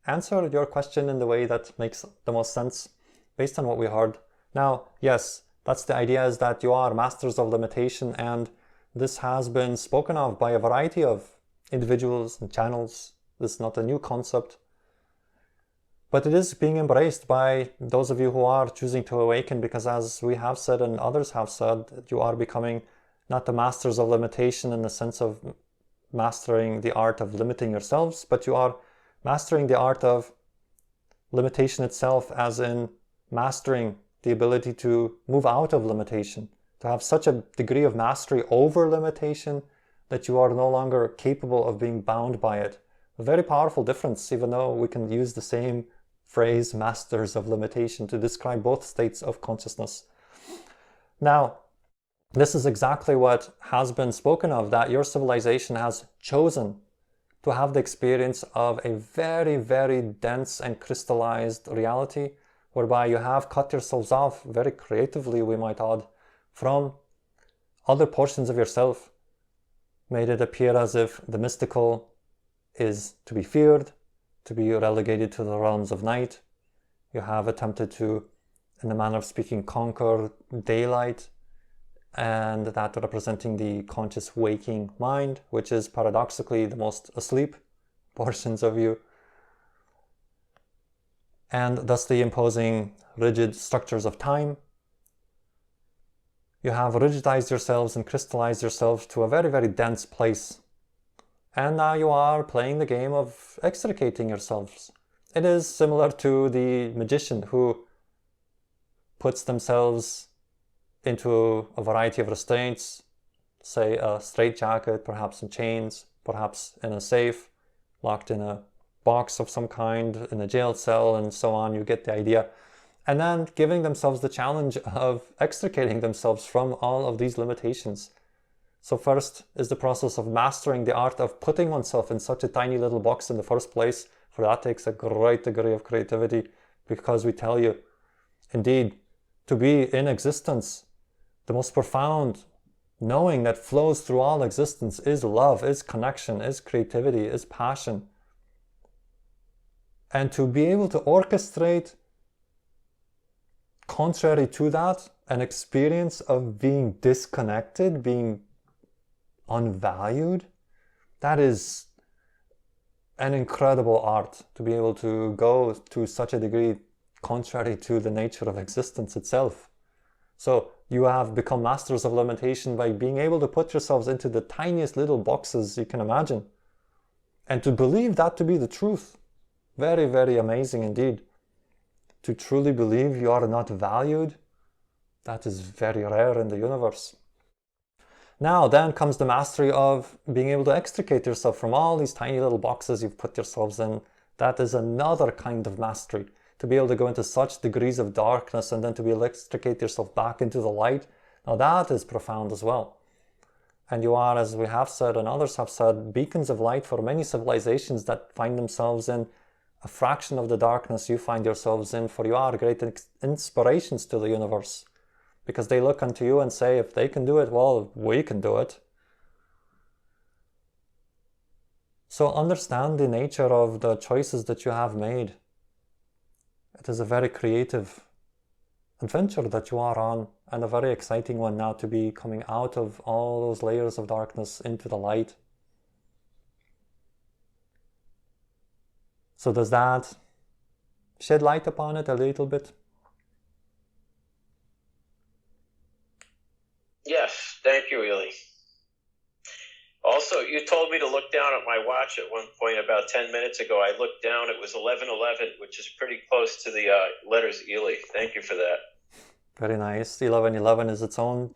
answer your question in the way that makes the most sense based on what we heard. Now, yes, that's the idea, is that you are masters of limitation, and this has been spoken of by a variety of individuals and channels. This is not a new concept, but it is being embraced by those of you who are choosing to awaken, because as we have said and others have said, you are becoming not the masters of limitation in the sense of mastering the art of limiting yourselves, but you are mastering the art of limitation itself, as in mastering the ability to move out of limitation, to have such a degree of mastery over limitation that you are no longer capable of being bound by it. A very powerful difference, even though we can use the same phrase, masters of limitation, to describe both states of consciousness. Now, this is exactly what has been spoken of, that your civilization has chosen to have the experience of a very, very dense and crystallized reality, whereby you have cut yourselves off very creatively, we might add, from other portions of yourself, made it appear as if the mystical is to be feared, to be relegated to the realms of night. You have attempted to, in the manner of speaking, conquer daylight, and that representing the conscious waking mind, which is paradoxically the most asleep portions of you, and thusly imposing rigid structures of time. You have rigidized yourselves and crystallized yourselves to a very, very dense place. And now you are playing the game of extricating yourselves. It is similar to the magician who puts themselves into a variety of restraints, say a straitjacket, perhaps in chains, perhaps in a safe, locked in a box of some kind, in a jail cell, and so on. You get the idea. And then giving themselves the challenge of extricating themselves from all of these limitations. So first is the process of mastering the art of putting oneself in such a tiny little box in the first place. For that takes a great degree of creativity, because we tell you, indeed, to be in existence, the most profound knowing that flows through all existence is love, is connection, is creativity, is passion. And to be able to orchestrate, contrary to that, an experience of being disconnected, being unvalued, that is an incredible art, to be able to go to such a degree contrary to the nature of existence itself. So you have become masters of limitation by being able to put yourselves into the tiniest little boxes you can imagine, and to believe that to be the truth. Very, very amazing indeed. To truly believe you are not valued, that is very rare in the universe. Now then comes the mastery of being able to extricate yourself from all these tiny little boxes you've put yourselves in. That is another kind of mastery. To be able to go into such degrees of darkness and then to be able to extricate yourself back into the light. Now that is profound as well. And you are, as we have said and others have said, beacons of light for many civilizations that find themselves in a fraction of the darkness you find yourselves in, for you are great inspirations to the universe. Because they look unto you and say, if they can do it, well, we can do it. So understand the nature of the choices that you have made. It is a very creative adventure that you are on, and a very exciting one now, to be coming out of all those layers of darkness into the light. So does that shed light upon it a little bit? Yes, thank you, Illi. Also, you told me to look down at my watch at one point about 10 minutes ago. I looked down, it was 11:11, which is pretty close to the letters Illi. Thank you for that. Very nice. 11:11 is its own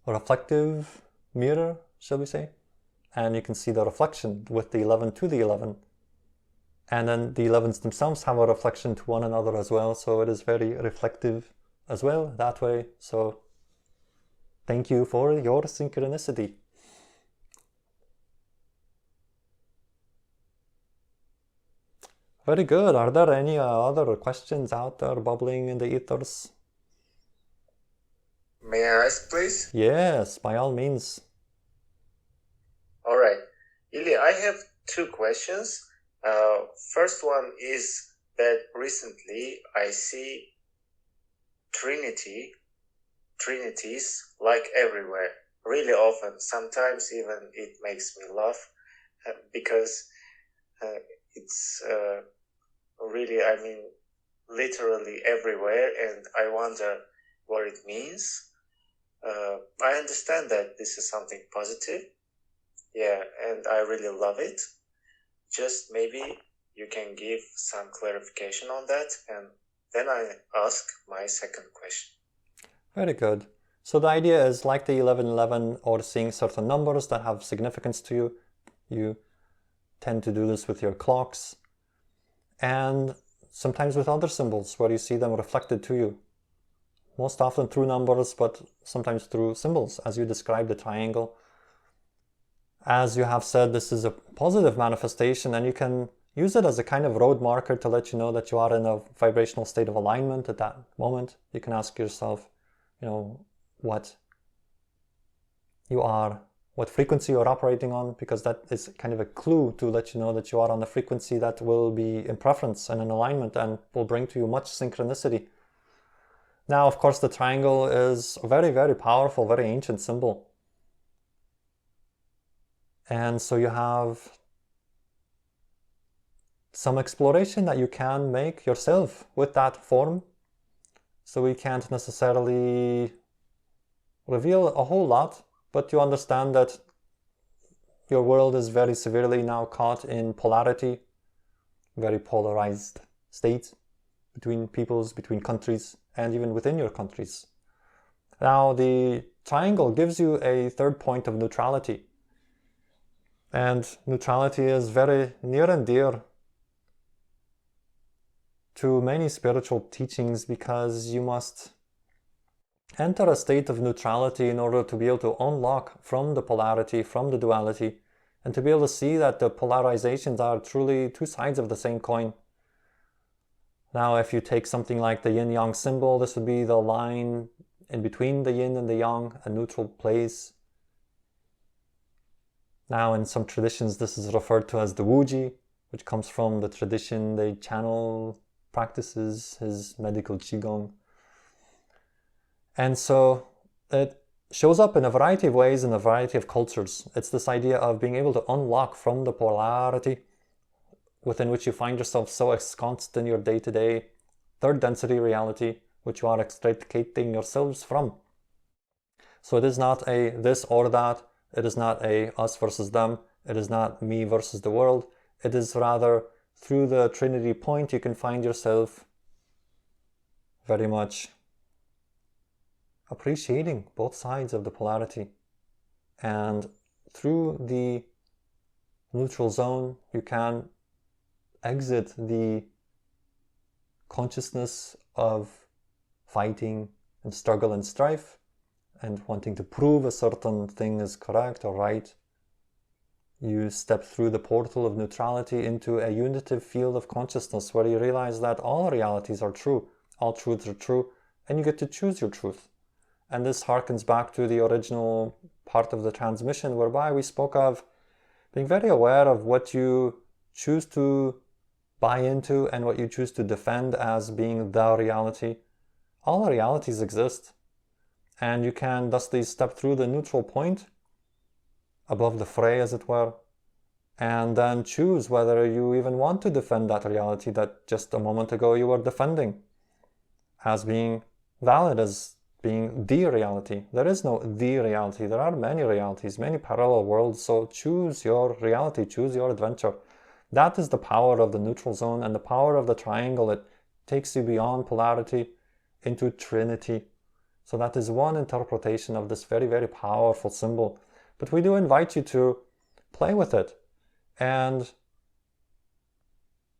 reflective mirror, shall we say? And you can see the reflection with the 11 to the 11. And then the 11s themselves have a reflection to one another as well. So it is very reflective as well that way. So thank you for your synchronicity. Very good. Are there any other questions out there bubbling in the ethers? May I ask, please? Yes, by all means. All right. Illi, I have two questions. First one is that recently I see trinities like everywhere, really often. Sometimes even it makes me laugh because it's really, I mean, literally everywhere, and I wonder what it means. I understand that this is something positive, yeah, and I really love it. Just maybe you can give some clarification on that, and then I ask my second question. Very good. So the idea is like the 1111 or seeing certain numbers that have significance to you. You tend to do this with your clocks and sometimes with other symbols where you see them reflected to you. Most often through numbers, but sometimes through symbols, as you described the triangle. As you have said, this is a positive manifestation, and you can use it as a kind of road marker to let you know that you are in a vibrational state of alignment at that moment. You can ask yourself, what frequency you're operating on, because that is kind of a clue to let you know that you are on a frequency that will be in preference and in alignment and will bring to you much synchronicity. Now, of course, the triangle is a very, very powerful, very ancient symbol. And so you have some exploration that you can make yourself with that form. So we can't necessarily reveal a whole lot, but you understand that your world is very severely now caught in polarity, very polarized state between peoples, between countries, and even within your countries. Now, the triangle gives you a third point of neutrality. And neutrality is very near and dear to many spiritual teachings, because you must enter a state of neutrality in order to be able to unlock from the polarity, from the duality, and to be able to see that the polarizations are truly two sides of the same coin. Now, if you take something like the yin-yang symbol, this would be the line in between the yin and the yang, a neutral place. Now, in some traditions, this is referred to as the wuji, which comes from the tradition the channel practices his medical qigong. And so it shows up in a variety of ways in a variety of cultures. It's this idea of being able to unlock from the polarity within which you find yourself so ensconced in your day-to-day third density reality, which you are extricating yourselves from. So it is not a this or that. It is not a us versus them. It is not me versus the world. It is rather through the Trinity point you can find yourself very much appreciating both sides of the polarity. And through the neutral zone you can exit the consciousness of fighting and struggle and strife and wanting to prove a certain thing is correct or right. You step through the portal of neutrality into a unitive field of consciousness where you realize that all realities are true, all truths are true, and you get to choose your truth. And this harkens back to the original part of the transmission whereby we spoke of being very aware of what you choose to buy into and what you choose to defend as being the reality. All realities exist, and you can thusly step through the neutral point above the fray, as it were, and then choose whether you even want to defend that reality that just a moment ago you were defending as being valid, as being the reality. There is no the reality. There are many realities, many parallel worlds, so choose your reality, choose your adventure. That is the power of the neutral zone and the power of the triangle. It takes you beyond polarity into trinity. So that is one interpretation of this very, very powerful symbol. But we do invite you to play with it. And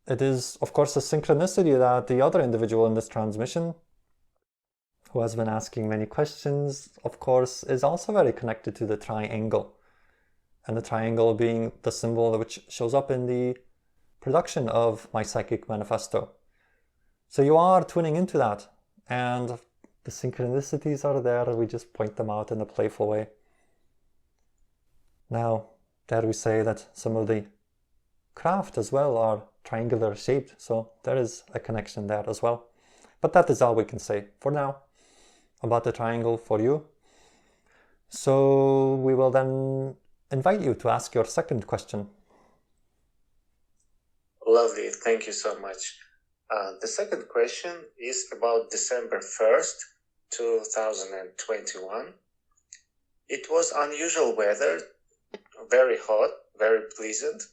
it is, of course, a synchronicity that the other individual in this transmission, who has been asking many questions, of course, is also very connected to the triangle. And the triangle being the symbol which shows up in the production of My Psychic Manifesto. So you are tuning into that, and the synchronicities are there, we just point them out in a playful way. Now, dare we say that some of the craft as well are triangular shaped, so there is a connection there as well. But that is all we can say for now about the triangle for you. So we will then invite you to ask your second question. Lovely, thank you so much. The second question is about December 1st, 2021. It was unusual weather, very hot, very pleasant,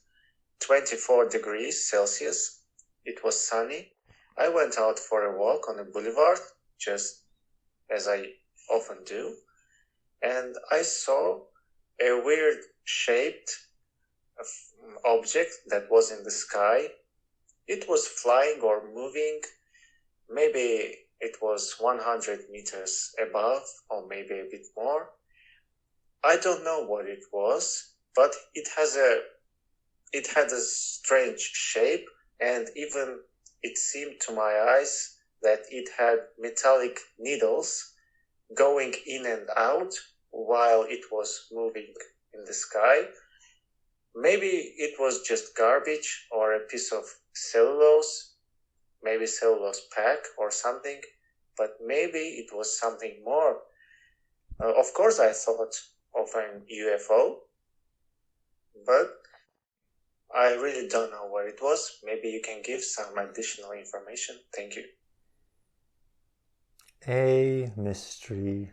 24 degrees Celsius. It was sunny. I went out for a walk on a boulevard, just as I often do, and I saw a weird shaped object that was in the sky. It was flying or moving. Maybe it was 100 meters above, or maybe a bit more. I don't know what it was, but it had a strange shape, and even it seemed to my eyes that it had metallic needles going in and out while it was moving in the sky. Maybe it was just garbage or a piece of cellulose, maybe cellulose pack or something, but maybe it was something more. Of course, I thought of an UFO, but I really don't know what it was. Maybe you can give some additional information. Thank you. A mystery.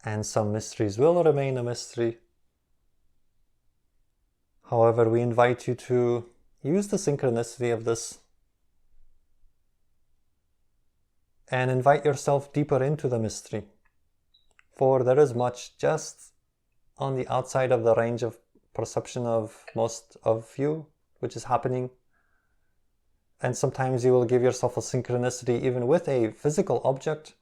And some mysteries will remain a mystery. However, we invite you to use the synchronicity of this and invite yourself deeper into the mystery. For there is much just on the outside of the range of perception of most of you, which is happening. And sometimes you will give yourself a synchronicity even with a physical object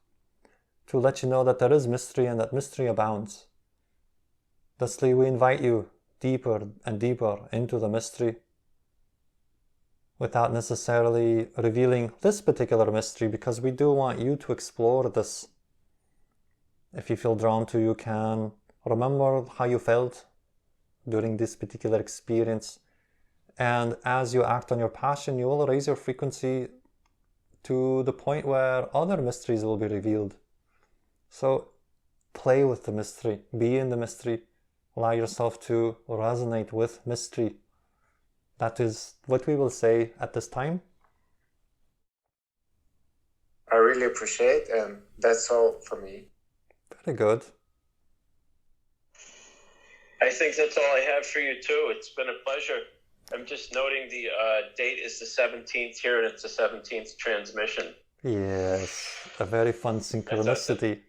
to let you know that there is mystery and that mystery abounds. Thusly, we invite you deeper and deeper into the mystery without necessarily revealing this particular mystery, because we do want you to explore this. If you feel drawn to, you can remember how you felt during this particular experience. And as you act on your passion, you will raise your frequency to the point where other mysteries will be revealed. So play with the mystery, be in the mystery, allow yourself to resonate with mystery. That is what we will say at this time. I really appreciate, and that's all for me. Very good. I think that's all I have for you too. It's been a pleasure. I'm just noting the date is the 17th here, and it's the 17th transmission. Yes, a very fun synchronicity.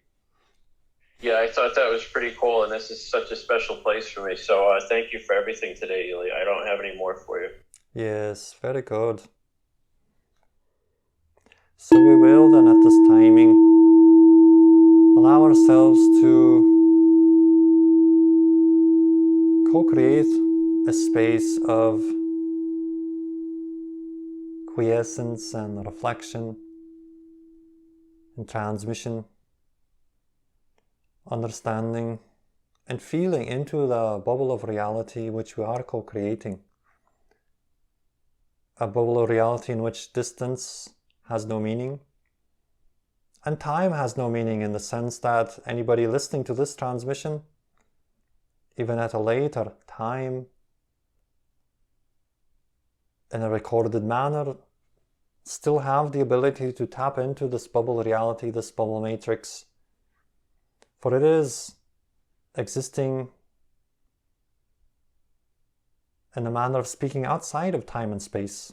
Yeah, I thought that was pretty cool, and this is such a special place for me. So thank you for everything today, Illi. I don't have any more for you. Yes, very good. So we will then at this timing allow ourselves to co-create a space of quiescence and reflection and transmission, understanding and feeling into the bubble of reality which we are co-creating. A bubble of reality in which distance has no meaning and time has no meaning, in the sense that anybody listening to this transmission, even at a later time, in a recorded manner, still have the ability to tap into this bubble reality, this bubble matrix. For it is existing in a manner of speaking outside of time and space.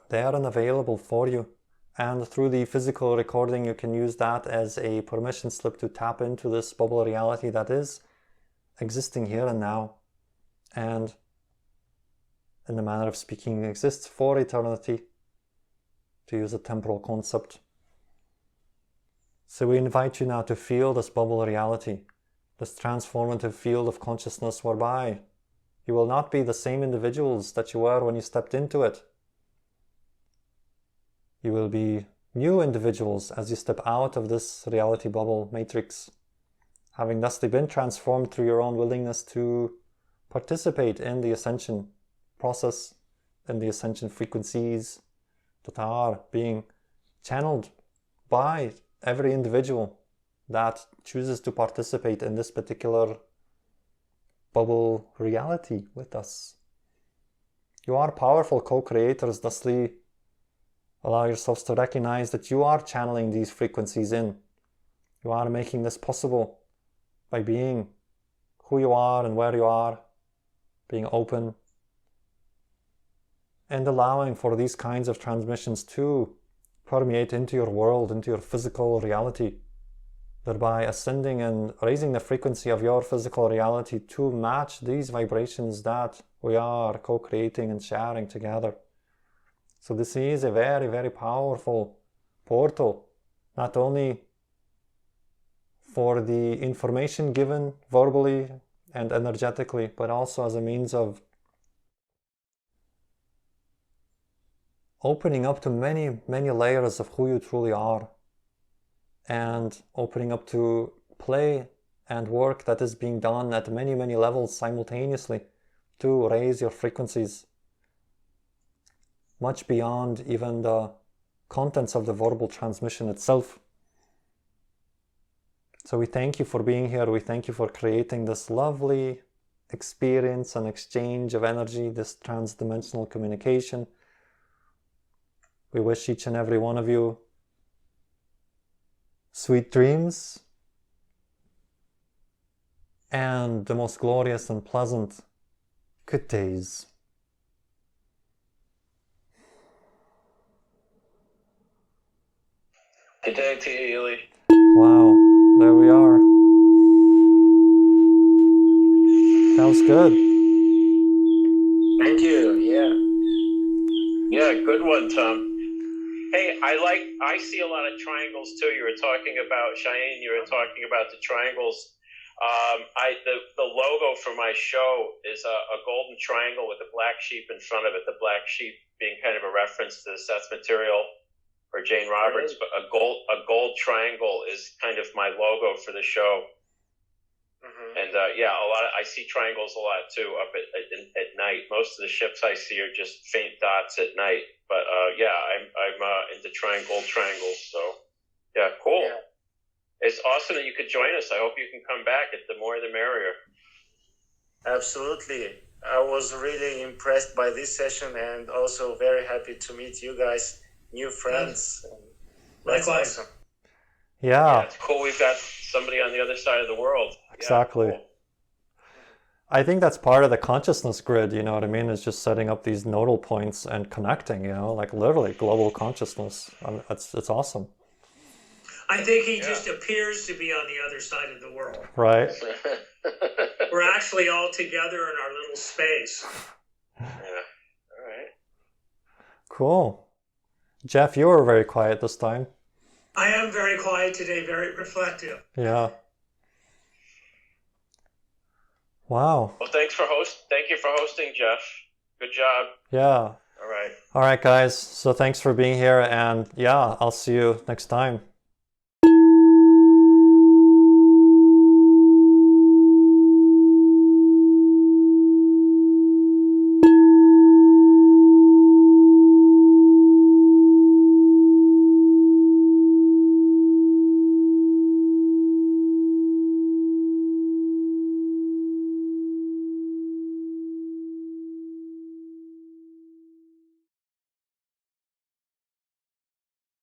They are unavailable for you. And through the physical recording, you can use that as a permission slip to tap into this bubble reality that is existing here and now, and in the manner of speaking exists for eternity, to use a temporal concept. So we invite you now to feel this bubble reality, this transformative field of consciousness whereby you will not be the same individuals that you were when you stepped into it. You will be new individuals as you step out of this reality bubble matrix having thusly been transformed through your own willingness to participate in the ascension process, in the ascension frequencies that are being channeled by every individual that chooses to participate in this particular bubble reality with us. You are powerful co-creators, thusly allow yourselves to recognize that you are channeling these frequencies in. You are making this possible by being who you are and where you are, being open, and allowing for these kinds of transmissions to permeate into your world, into your physical reality, thereby ascending and raising the frequency of your physical reality to match these vibrations that we are co-creating and sharing together. So this is a very, very powerful portal, not only for the information given verbally and energetically, but also as a means of opening up to many, many layers of who you truly are, and opening up to play and work that is being done at many, many levels simultaneously to raise your frequencies much beyond even the contents of the verbal transmission itself. So we thank you for being here. We thank you for creating this lovely experience and exchange of energy, this trans-dimensional communication. We wish each and every one of you sweet dreams and the most glorious and pleasant good days. Good day to you, Illi. Wow, there we are. That was good. Thank you. Yeah. Yeah, good one, Tom. Hey, I see a lot of triangles too. You were talking about Cheyenne. You were talking about the triangles. The logo for my show is a golden triangle with a black sheep in front of it. The black sheep being kind of a reference to the Seth material or Jane Roberts, but a gold triangle is kind of my logo for the show. Mm-hmm. And I see triangles a lot too up at night. Most of the ships I see are just faint dots at night. But I'm into gold triangles. So yeah, cool. Yeah. It's awesome that you could join us. I hope you can come back. The more the merrier. Absolutely. I was really impressed by this session and also very happy to meet you guys, new friends. That's awesome. Yeah. It's cool. We've got somebody on the other side of the world. Exactly. Yeah, cool. I think that's part of the consciousness grid, you know what I mean? It's just setting up these nodal points and connecting, like literally global consciousness. It's awesome. I think he just appears to be on the other side of the world. Right. We're actually all together in our little space. Yeah. All right. Cool. Jeff, you were very quiet this time. I am very quiet today, very reflective. Yeah. Wow. Well, thank you for hosting, Jeff. Good job. Yeah. All right. All right, guys. So thanks for being here, and I'll see you next time.